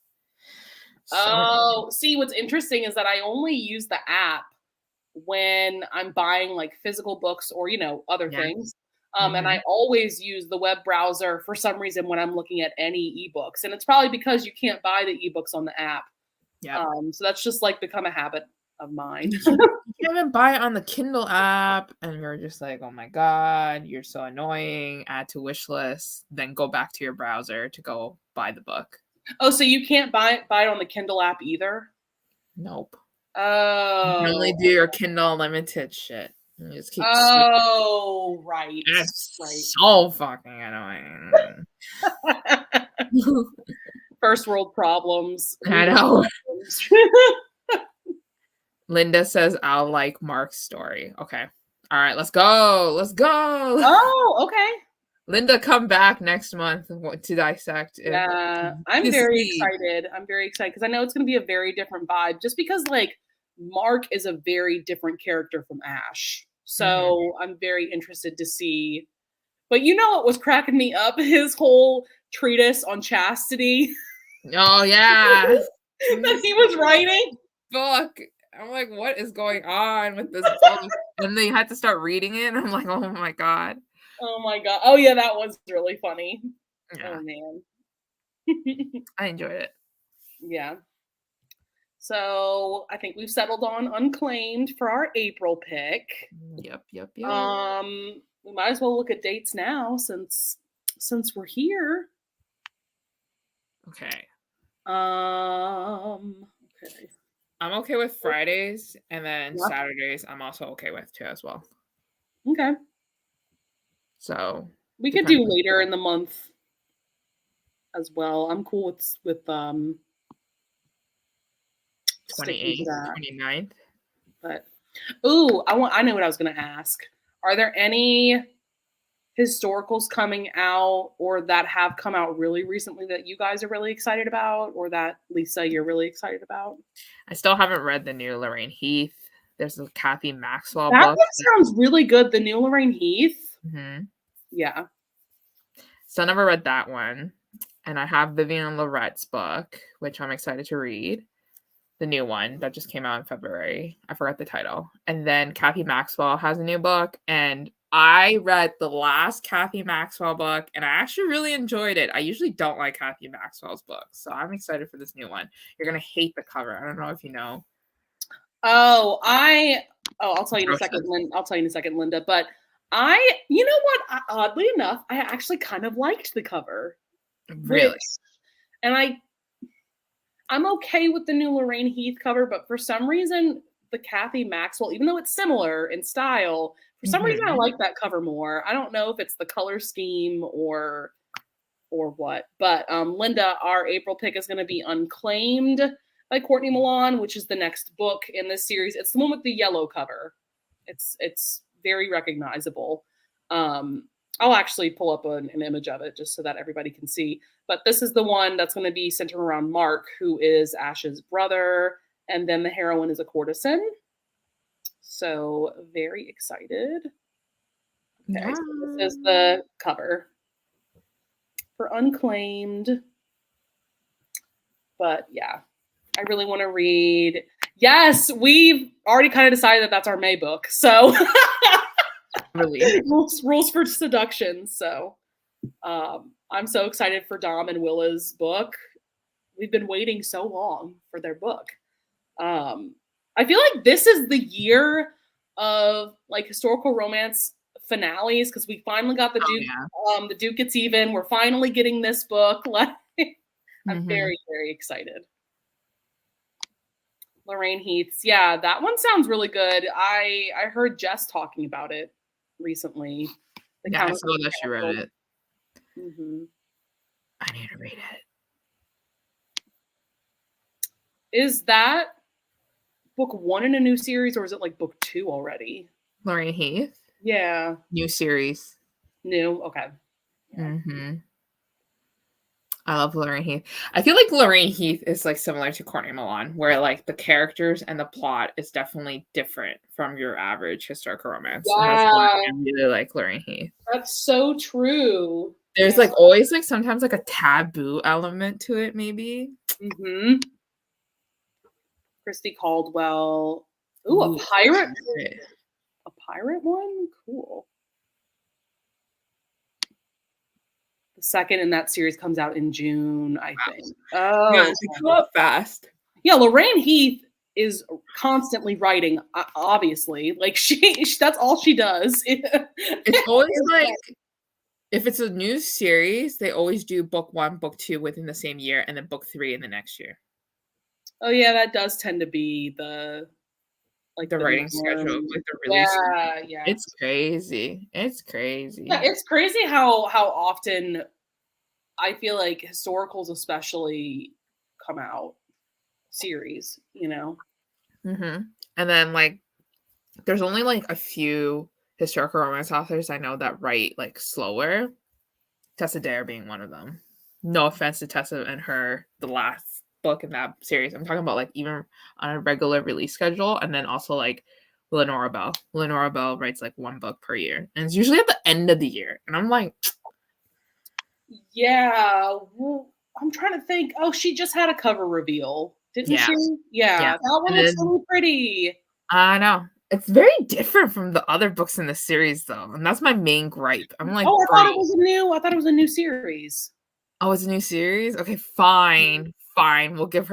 So annoying. Oh, see, what's interesting is that I only use the app when I'm buying like physical books or, other Yeah. things. And Mhm. I always use the web browser for some reason when I'm looking at any ebooks. And it's probably because you can't buy the ebooks on the app. Yep. So that's just like become a habit of mine. You can't even buy it on the Kindle app, and you're just like, oh my God, you're so annoying. Add to wish list, then go back to your browser to go buy the book. Oh, so you can't buy it on the Kindle app either? Nope. You can only Oh. do your Kindle Unlimited shit. You just keep Oh, right. That's Right. so fucking annoying. First world problems. I know. Linda says, I'll like Mark's story. Okay. All right, let's go. Let's go. Oh, okay. Linda, come back next month to dissect. Yeah, I'm very excited. I'm very excited because I know it's going to be a very different vibe just because, like, Mark is a very different character from Ash. So I'm very interested to see. But you know what was cracking me up? His whole treatise on chastity Oh, yeah. that he was writing. Book. I'm like, what is going on with this book? And they had to start reading it. And I'm like, oh my God. Oh my God. Oh, yeah, that was really funny. Yeah. Oh, man. I enjoyed it. Yeah. So I think we've settled on Unclaimed for our April pick. Yep. We might as well look at dates now since we're here. Okay. Okay. I'm okay with Fridays, and then Yeah. Saturdays I'm also okay with too as well. Okay. So We could do later in the month as well. I'm cool with 28th, 29th. But I know what I was gonna ask. Are there any historicals coming out or that have come out really recently that you guys are really excited about, or that Lisa you're really excited about? I still haven't read the new Lorraine Heath. There's a Kathy Maxwell That book. one sounds really good. The new Lorraine Heath. Mm-hmm. Yeah. Still never read that one. and I have Vivian Loret's book, which I'm excited to read. The new one that just came out in February. I forgot the title. And then Kathy Maxwell has a new book, and I read the last Kathy Maxwell book, and I actually really enjoyed it. I usually don't like Kathy Maxwell's books, so I'm excited for this new one. You're gonna hate the cover. I don't know if you know. I'll tell you in a second. I'll tell you in a second, Linda. But you know what? Oddly enough, I actually kind of liked the cover. Really? I'm okay with the new Lorraine Heath cover, but for some reason, the Kathy Maxwell, even though it's similar in style, for some reason I like that cover more. I don't know if it's the color scheme or what. But Linda, our April pick is going to be Unclaimed by Courtney Milan, which is the next book in this series. It's the one with the yellow cover. It's very recognizable. I'll actually pull up an image of it just so that everybody can see. But this is the one that's going to be centered around Mark, who is Ash's brother. And then the heroine is a courtesan. So very excited. Okay, so this is the cover for Unclaimed. But yeah, I really want to read. Yes, we've already kind of decided that that's our May book. So Really? rules for seduction. So I'm so excited for Dom and Willa's book. We've been waiting so long for their book. I feel like this is the year of like historical romance finales because we finally got the Duke. Yeah. The Duke Gets Even. We're finally getting this book. Like, I'm very, very excited. Lorraine Heath's. Yeah, that one sounds really good. I heard Jess talking about it recently. Yeah, I saw that she read it. I need to read it. Is that book 1 in a new series, or is it like book 2 already? Lorraine Heath? Yeah. New series. New? Okay. Yeah. I love Lorraine Heath. I feel like Lorraine Heath is like similar to Courtney Milan, where like the characters and the plot is definitely different from your average historical romance. Yeah. And that's why I really like Lorraine Heath. That's so true. There's like always like sometimes like a taboo element to it, maybe. Christy Caldwell. Ooh, a pirate. A pirate one? Cool. The second in that series comes out in June, I think. Oh, yeah, they come up fast. Yeah, Lorraine Heath is constantly writing, obviously. Like that's all she does. It's always like if it's a new series, they always do book 1, book 2 within the same year, and then book 3 in the next year. Oh yeah, that does tend to be the writing schedule, like the release. Yeah. It's crazy. It's crazy. Yeah, it's crazy how often I feel like historicals especially come out series, you know. And then like there's only like a few historical romance authors I know that write like slower. Tessa Dare being one of them. No offense to Tessa and the last book in that series. I'm talking about like even on a regular release schedule, and then also like Lenora Bell. Lenora Bell writes like 1 book per year, and it's usually at the end of the year. And I'm like, yeah, well, I'm trying to think. Oh, she just had a cover reveal, didn't she? Yeah, that one looks really pretty. I know. It's very different from the other books in the series, though, and that's my main gripe. I'm like, I thought it was a new series. Oh, it's a new series? Okay, fine. We'll give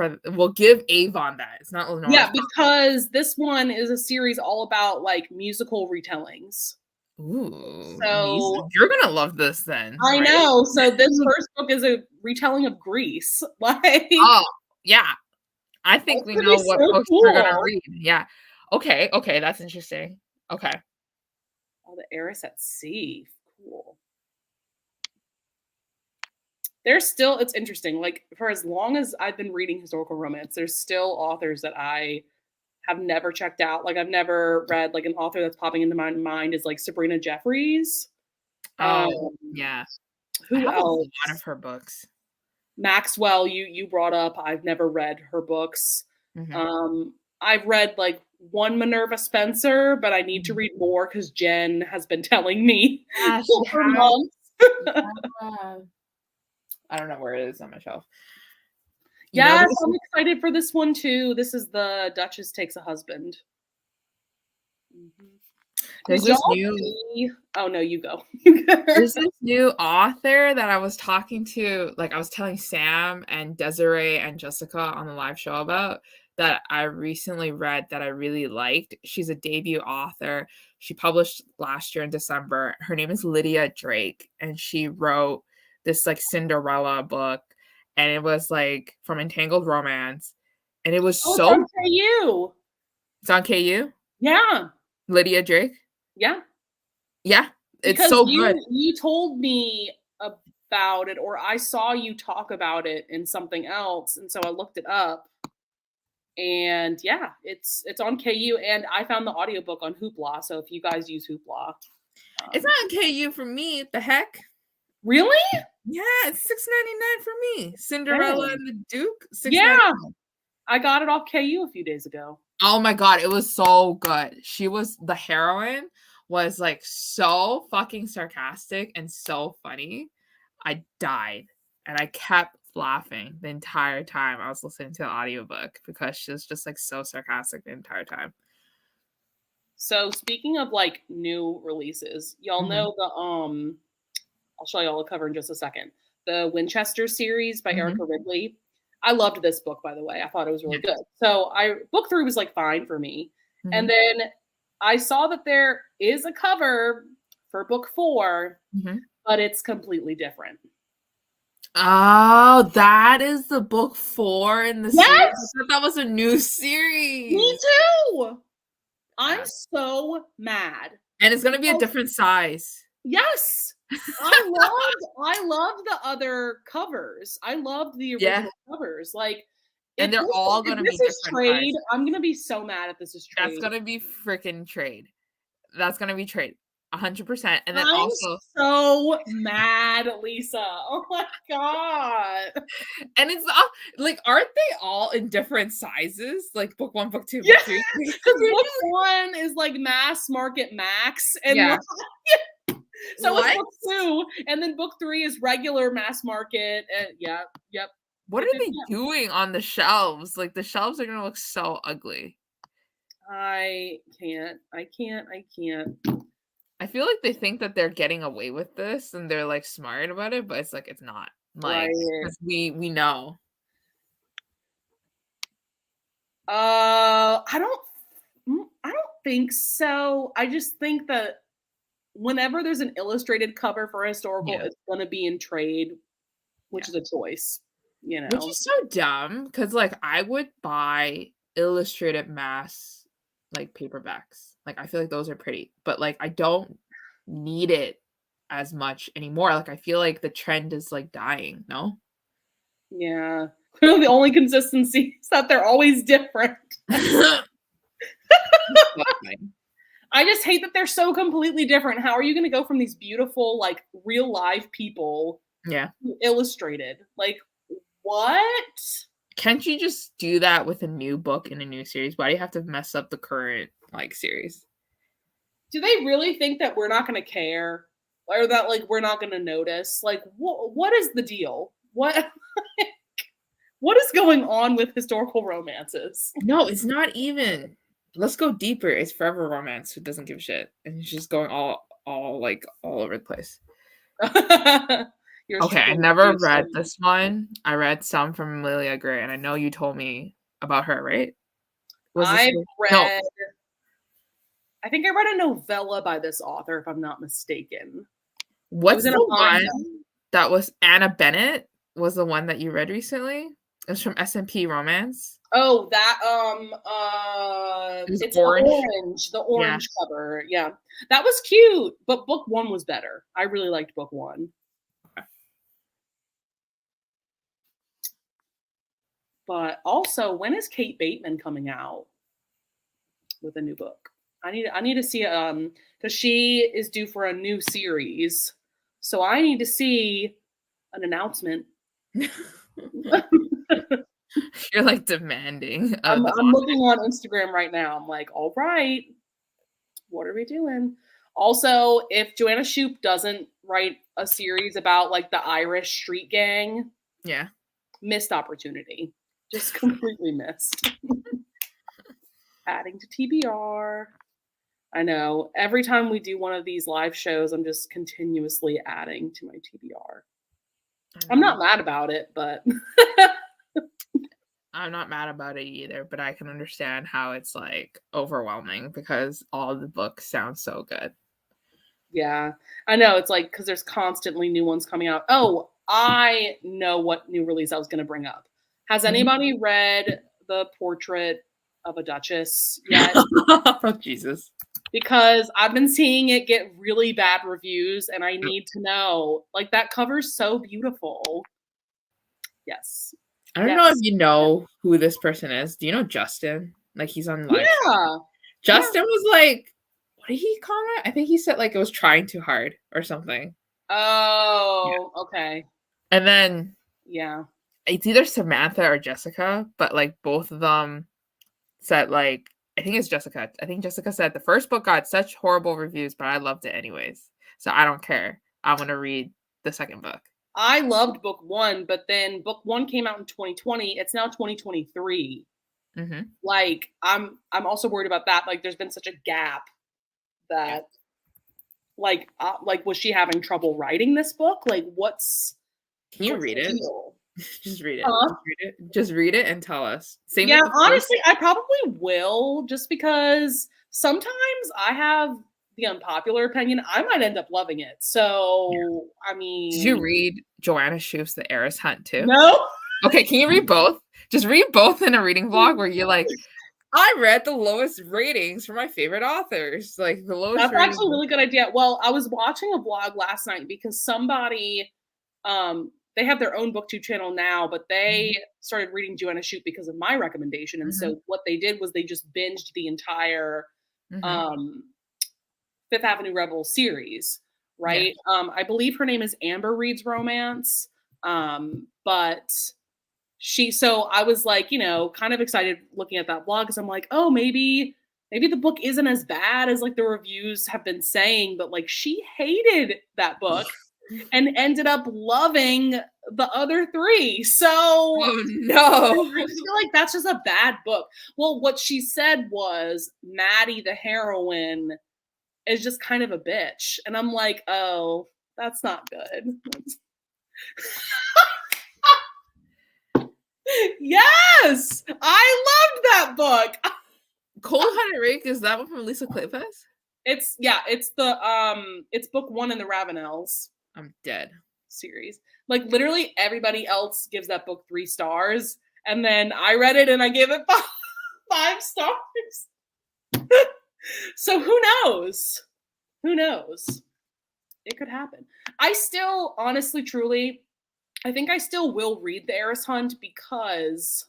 Avon that. It's not Lenore. Yeah, because this one is a series all about like musical retellings. Ooh. So you're gonna love this then. I know. So this first book is a retelling of Grease. Like, oh yeah. I think we know what books we're gonna read. Yeah. Okay, that's interesting. Okay. Oh, the Heiress at Sea. Cool. There's still, it's interesting. Like, for as long as I've been reading historical romance, there's still authors that I have never checked out. Like, I've never read, like, an author that's popping into my mind is, like, Sabrina Jeffries. Yeah. Who else? A lot of her books. Maxwell, you brought up. I've never read her books. I've read, like, one Minerva Spencer, but I need to read more because Jen has been telling me for months. I don't know where it is on my shelf. Yes, I'm excited for this one too. This is The Duchess Takes a Husband. There's Did this y'all new see? Oh no, you go. there's this new author that I was talking to, like I was telling Sam and Desiree and Jessica on the live show about, that I recently read that I really liked. She's a debut author. She published last year in December. Her name is Lydia Drake, and she wrote this like Cinderella book, and it was like from Entangled Romance, and it was Oh, it's on so KU. it's on KU. Yeah. Lydia Drake. Yeah. Yeah, it's Because so good. you told me about it, or I saw you talk about it in something else, and so I looked it up. And yeah, it's on KU, and I found the audiobook on Hoopla. So if you guys use Hoopla, It's not on KU for me. The heck? really? Yeah, it's $6.99 for me. Cinderella Dang. and the Duke, Yeah, $6.99. I got it off KU a few days ago. Oh my god, it was so good. The heroine was like so fucking sarcastic and so funny. I died, and I kept laughing the entire time I was listening to the audiobook because she was just like so sarcastic the entire time. So speaking of like new releases, y'all know the I'll show y'all a cover in just a second. The Winchester series by Erica Ridley. I loved this book, by the way. I thought it was really good. So book 3 was like fine for me. And then I saw that there is a cover for book 4, but it's completely different. Oh, that is the book 4 in the series. I Yes! thought that was a new series. Me too. I'm so mad. And it's gonna be a different size. Yes. I loved the other covers. I loved the original covers. Like, and they're all gonna be different trade. Size. I'm gonna be so mad if this is trade. That's gonna be freaking trade. That's gonna be trade. 100%. And then I'm also so mad, Lisa. Oh my god. And it's like, aren't they all in different sizes? Like book 1, book 2, book 3. Because book 1 is like mass market max, and so it's book 2, and then book 3 is regular mass market. And yep. What are they doing on the shelves? Like the shelves are gonna look so ugly. I can't. I feel like they think that they're getting away with this and they're like smart about it, but it's like it's not. Like we know. I don't think so. I just think that whenever there's an illustrated cover for a historical, it's going to be in trade, which is a choice, you know. Which is so dumb because like I would buy illustrated mass like paperbacks. Like I feel like those are pretty, but like I don't need it as much anymore. Like I feel like the trend is like dying, no? Yeah. The only consistency is that they're always different. I just hate that they're so completely different. How are you going to go from these beautiful, like real life people illustrated? Like, what? Can't you just do that with a new book in a new series? Why do you have to mess up the current like series? Do they really think that we're not going to care, or that like we're not going to notice? Like, what is the deal? What is going on with historical romances? No, it's not even. Let's go deeper. It's Forever Romance who doesn't give a shit, and he's just going all over the place. Okay, I never read this one. I read some from Amelia Gray, and I know you told me about her, right? I think I read a novella by this author, if I'm not mistaken. What's the one that was Anna Bennett was the one that you read recently? It was from S&P Romance. Oh, that it's orange. The orange cover. Yeah. That was cute, but book 1 was better. I really liked book 1. But also, when is Kate Bateman coming out with a new book? I need to see because she is due for a new series. So I need to see an announcement. You're like demanding. I'm looking on Instagram right now. I'm like, all right, what are we doing? Also, if Joanna Shupe doesn't write a series about like the Irish street gang. Yeah. Missed opportunity. Just completely missed. Adding to TBR. I know. Every time we do one of these live shows, I'm just continuously adding to my TBR. I'm not mad about it, but I'm not mad about it either, but I can understand how it's like overwhelming because all of the books sound so good. yeah, I know. It's like because there's constantly new ones coming out. Oh, I know what new release I was going to bring up. Has anybody read The Portrait of a Duchess yet? Oh, Jesus. Because I've been seeing it get really bad reviews and I need to know. Like, that cover's so beautiful. Yes. I don't know if you know who this person is. Do you know Justin? Like, he's on live. Yeah. Justin was like, what did he comment? I think he said like it was trying too hard or something. Oh, okay. And then yeah, it's either Samantha or Jessica, but like both of them said like I think it's Jessica. I think Jessica said the first book got such horrible reviews, but I loved it anyways. So I don't care. I'm gonna read the second book. I loved book 1, but then book 1 came out in 2020. It's now 2023. Like I'm also worried about that. Like there's been such a gap that like was she having trouble writing this book? Like can you read it? Just read it. Just read it and tell us. Same yeah, honestly, I probably will just because sometimes I have the unpopular opinion. I might end up loving it. So, I mean. Did you read Joanna Schuff's The Heiress Hunt too? No. Okay, can you read both? Just read both in a reading vlog where you're like, I read the lowest ratings for my favorite authors. Like the lowest. That's actually a really good idea. Well, I was watching a vlog last night because somebody, they have their own booktube channel now, but they started reading Joanna Schuff because of my recommendation. And so what they did was they just binged the entire Fifth Avenue Rebel series, right? Yeah. I believe her name is Amber Reads Romance. But so I was like, you know, kind of excited looking at that vlog because I'm like, oh, maybe the book isn't as bad as like the reviews have been saying, but like she hated that book and ended up loving the other 3. So oh, no. I feel like that's just a bad book. Well, what she said was Maddie, the heroine, is just kind of a bitch. And I'm like, oh, that's not good. Yes, I loved that book. Cold-Hearted Rake, is that one from Lisa Kleypas? It's it's book 1 in the Ravenels. I'm dead. Series. Like literally everybody else gives that book 3 stars, and then I read it and I gave it 5 stars. So who knows? Who knows? It could happen. I still, honestly, truly, I think I still will read The Heiress Hunt because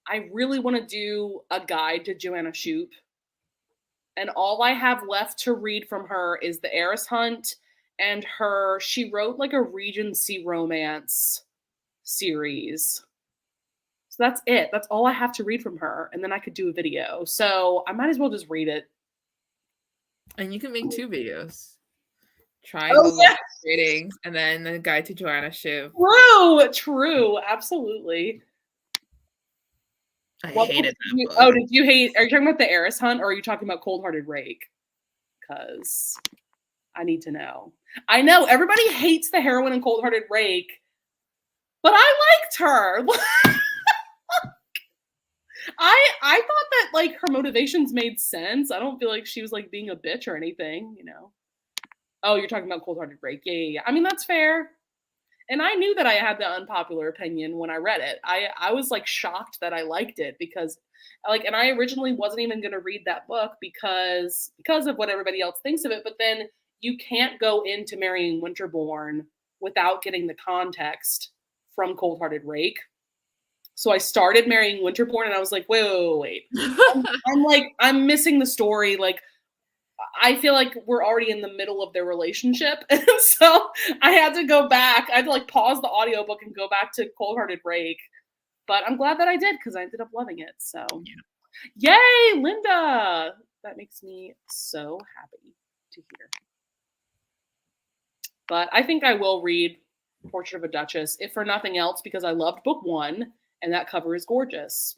I really want to do a guide to Joanna Schuff. And all I have left to read from her is The Heiress Hunt and she wrote like a Regency romance series. So that's it. That's all I have to read from her. And then I could do a video. So I might as well just read it. And you can make 2 videos. Triangle ratings and then the guide to Joanna Schuff. True. Absolutely. I hated that book. Oh, did you hate? Are you talking about The Heiress Hunt or are you talking about Cold-Hearted Rake? Because I need to know. I know everybody hates the heroine in Cold-Hearted Rake, but I liked her. I thought that like her motivations made sense. I don't feel like she was like being a bitch or anything, you know. Oh, you're talking about Cold-Hearted Rake. Yeah. I mean, that's fair. And I knew that I had the unpopular opinion when I read it. I was like shocked that I liked it because like, and I originally wasn't even going to read that book because of what everybody else thinks of it. But then you can't go into Marrying Winterborn without getting the context from Cold-Hearted Rake. So I started Marrying Winterborn and I was like, wait. I'm missing the story. Like, I feel like we're already in the middle of their relationship. And so I had to go back. I had to like pause the audiobook and go back to Cold-Hearted Rake. But I'm glad that I did because I ended up loving it. So yay, Linda. That makes me so happy to hear. But I think I will read Portrait of a Duchess, if for nothing else, because I loved book 1, and that cover is gorgeous.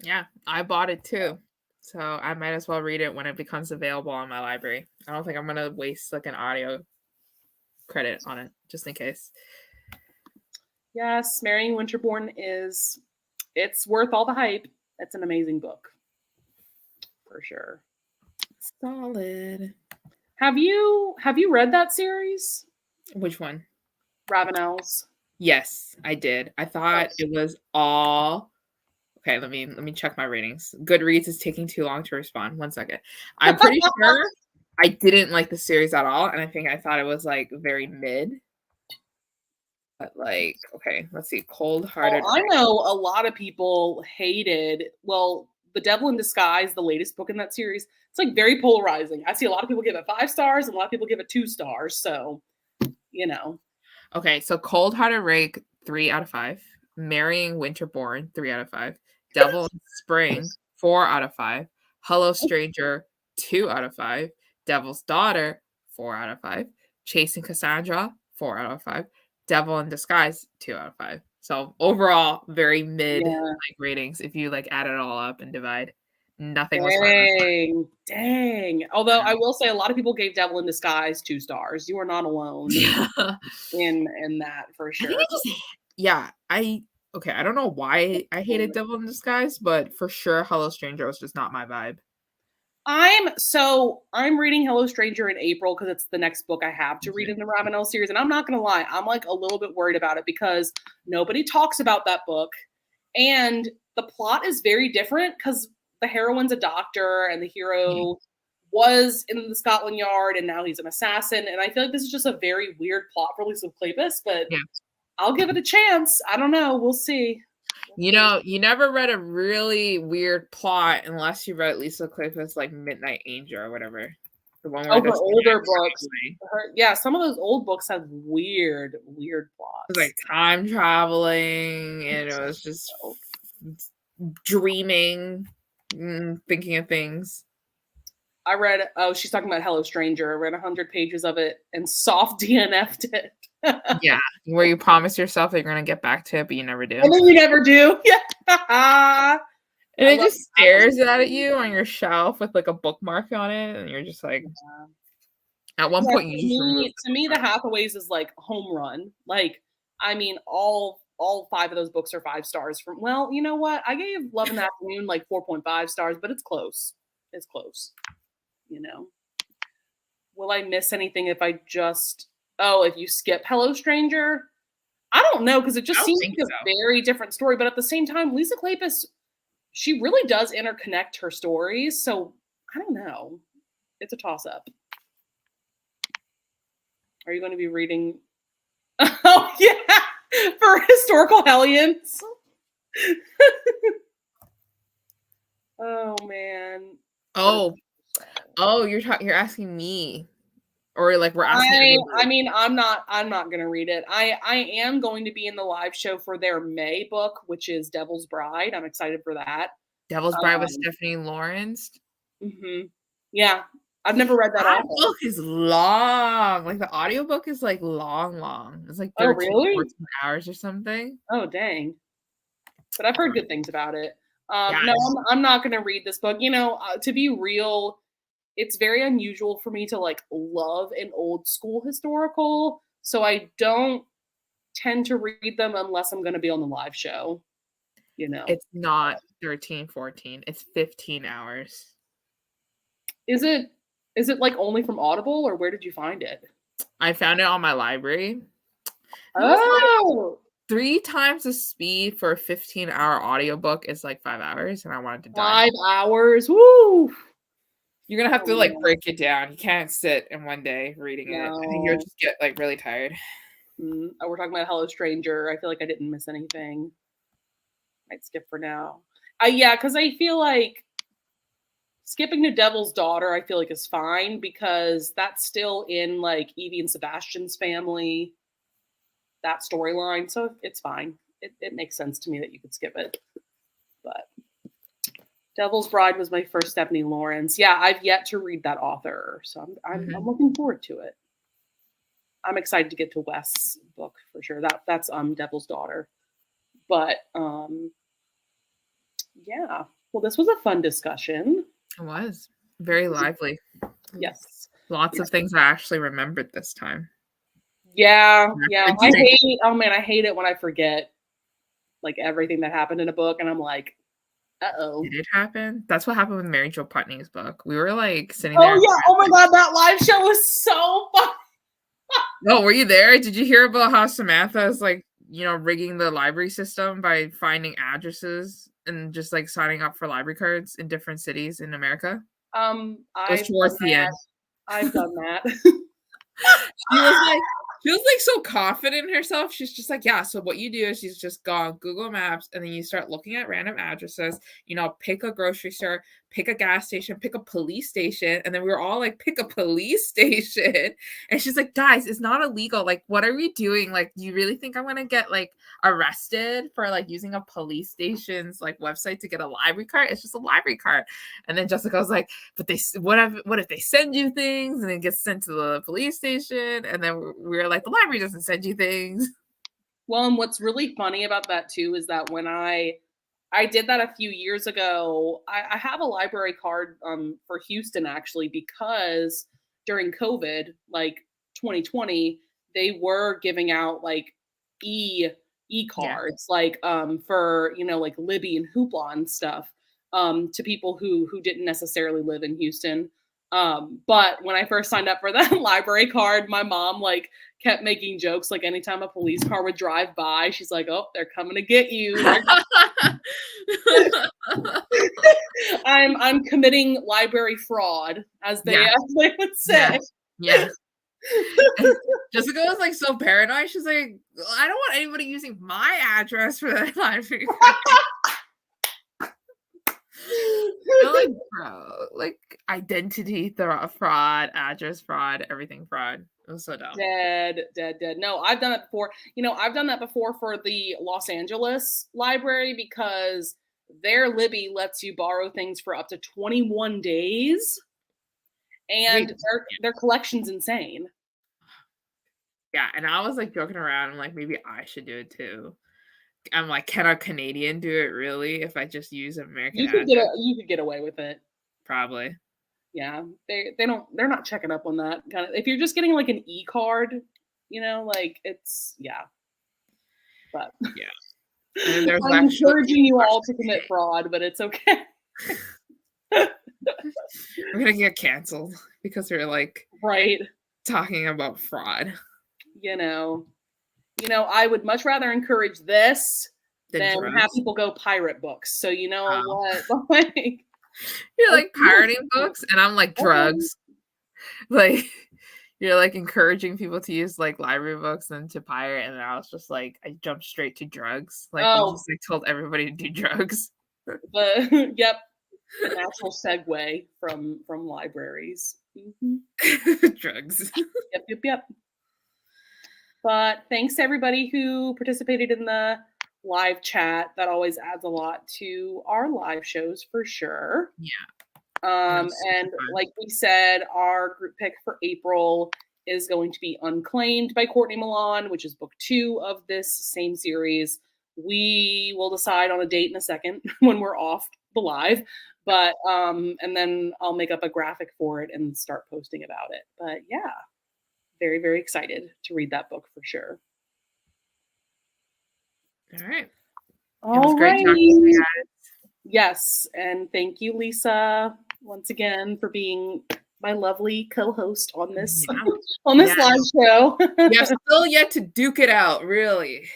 Yeah, I bought it too. So I might as well read it when it becomes available on my library. I don't think I'm gonna waste like an audio credit on it, just in case. Yes, Marrying Winterbourne it's worth all the hype. It's an amazing book. For sure. Solid. Have you read that series? Which one? Ravenel's. Yes, I did. I thought it was all okay. Let me check my ratings. Goodreads is taking too long to respond. 1 second. I'm pretty sure I didn't like the series at all, and I thought it was like very mid. But like, okay, let's see. Cold Hearted. I know a lot of people hated. Well, The Devil in Disguise, the latest book in that series, it's like very polarizing. I see a lot of people give it 5 stars, and a lot of people give it 2 stars. So, you know. Okay, so Cold Hearted Rake, 3 out of 5. Marrying Winterborn, 3 out of 5. Devil in Spring, 4 out of 5. Hello Stranger, 2 out of 5. Devil's Daughter, 4 out of 5. Chasing Cassandra, 4 out of 5. Devil in Disguise, 2 out of 5. So overall, very mid like ratings if you like add it all up and divide. Nothing was Dang. Although I will say a lot of people gave Devil in Disguise 2 stars. You are not alone in that for sure. I don't know why I hated Devil in Disguise, but for sure Hello Stranger was just not my vibe. I'm reading Hello Stranger in April because it's the next book I have to read in the Ravenel series. And I'm not gonna lie, I'm like a little bit worried about it because nobody talks about that book. And the plot is very different because the heroine's a doctor and the hero was in the Scotland Yard and now he's an assassin. And I feel like this is just a very weird plot for Lisa Kleypas, but I'll give it a chance. I don't know. We'll see. You know, you never read a really weird plot unless you read Lisa Kleypas like Midnight Angel or whatever. The one where her older books. Some of those old books have weird plots. It was like time traveling and it was just dreaming, thinking of things. I read, she's talking about Hello Stranger. I read 100 pages of it and soft DNF'd it. Yeah, where you promise yourself that you're going to get back to it, but you never do. And then you never do. Yeah. And it just stares at you on your shelf with like a bookmark on it. And you're just like, at one point, to me, the Hathaways is like home run. Like, I mean, all 5 of those books are 5 stars from, well, you know what? I gave Love in the Afternoon like 4.5 stars, but it's close. It's close. You know, will I miss anything if I just, if you skip Hello Stranger? I don't know, because it just seems like a very different story. But at the same time, Lisa Kleypas, she really does interconnect her stories. So I don't know. It's a toss-up. Are you going to be reading? Oh, yeah. For Historical Hellions. Oh, man. Oh, you're asking me, or like we're asking. I mean, I'm not gonna read it. I am going to be in the live show for their May book, which is Devil's Bride. I'm excited for that. Devil's Bride with Stephanie Lawrence. Mm-hmm. Yeah, I've never read that. That book is long. Like the audiobook is like long. It's like 13, 14 hours or something. Oh dang! But I've heard good things about it. No, I'm not going to read this book. You know, to be real, it's very unusual for me to like love an old school historical. So I don't tend to read them unless I'm going to be on the live show. You know, it's not 13, 14. It's 15 hours. Is it like only from Audible, or where did you find it? I found it on my library. Oh. 3 times the speed for a 15-hour audiobook is like 5 hours, and I wanted to die. 5 hours? Woo! You're gonna have to like break it down. You can't sit in one day reading it. I think you'll just get like really tired. We're talking about Hello Stranger. I feel like I didn't miss anything. Might skip for now. Because I feel like skipping to Devil's Daughter, I feel like is fine because that's still in like Evie and Sebastian's family. That storyline, so it's fine. It makes sense to me that you could skip it. But Devil's Bride was my first Stephanie Lawrence. Yeah, I've yet to read that author, so I'm looking forward to it. I'm excited to get to Wes's book for sure. That's Devil's Daughter. But yeah. Well, this was a fun discussion. It was very lively. Yes. Lots of things I actually remembered this time. Yeah. I hate it when I forget like everything that happened in a book, and I'm like, uh-oh. Did it happen? That's what happened with Mary Jo Putney's book. We were like sitting Oh there. yeah. Oh my god, that live show was so fun. Oh, were you there? Did you hear about how Samantha is like, rigging the library system by finding addresses and just like signing up for library cards in different cities in America? It was towards the end. I've done that. She was like so confident in herself. She's just like, yeah. So what you do is you just go on Google Maps and then you start looking at random addresses. Pick a grocery store, pick a gas station, pick a police station, and then we were all like, pick a police station. And she's like, guys, it's not illegal. Like, what are we doing? Like, do you really think I'm gonna get like arrested for like using a police station's like website to get a library card? It's just a library card. And then Jessica was like, but what if they send you things and it gets sent to the police station? And then we were like, the library doesn't send you things. Well, and what's really funny about that too is that when I did that a few years ago, I have a library card for Houston actually, because during COVID, like 2020, they were giving out like e-cards, like for like Libby and Hoopla and stuff, to people who didn't necessarily live in Houston. But when I first signed up for that library card, my mom like kept making jokes. Like anytime a police car would drive by, she's like, "Oh, they're coming to get you." I'm committing library fraud, as they would say. Yes. Jessica was like so paranoid. She's like, I don't want anybody using my address for that library card. Like identity fraud, address fraud, everything fraud. It was so dumb. Dead. No, I've done it before. I've done that before for the Los Angeles library, because their Libby lets you borrow things for up to 21 days. And their collection's insane. Yeah, and I was like joking around. I'm like, maybe I should do it too. I'm like, can a Canadian do it really if I just use American address? You could get away with it. Probably. Yeah. They're not checking up on that kind of. If you're just getting like an e-card, like it's But yeah. I'm encouraging you all to commit fraud, but it's okay. We're gonna get canceled because we're like talking about fraud. I would much rather encourage this than have people go pirate books. So what? Like, you're like pirating books, and I'm like drugs. Like you're like encouraging people to use like library books and to pirate, and I was just like, I jumped straight to drugs. Like I just like told everybody to do drugs. Yep. Natural segue from libraries. Mm-hmm. Drugs. Yep. But thanks to everybody who participated in the live chat. That always adds a lot to our live shows for sure. Yeah. And like we said, our group pick for April is going to be Unclaimed by Courtney Milan, which is book 2 of this same series. We will decide on a date in a second when we're off the live. But and then I'll make up a graphic for it and start posting about it. But yeah, very, very excited to read that book for sure. All right. It was great talking to you guys. Yes, and thank you, Lisa, once again for being my lovely co-host on this live show. You have still yet to duke it out, really.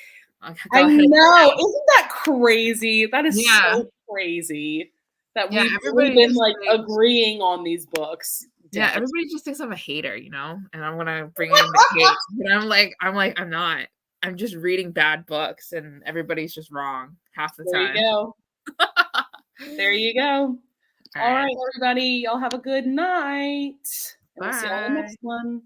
I know. Isn't that crazy? That is so crazy that we've been like agreeing on these books. Yeah, everybody just thinks I'm a hater, and I'm gonna bring in the hate. But I'm not. I'm just reading bad books, and everybody's just wrong half the time. There you go. There you go. All right, everybody. Y'all have a good night. And we'll see you on the next one.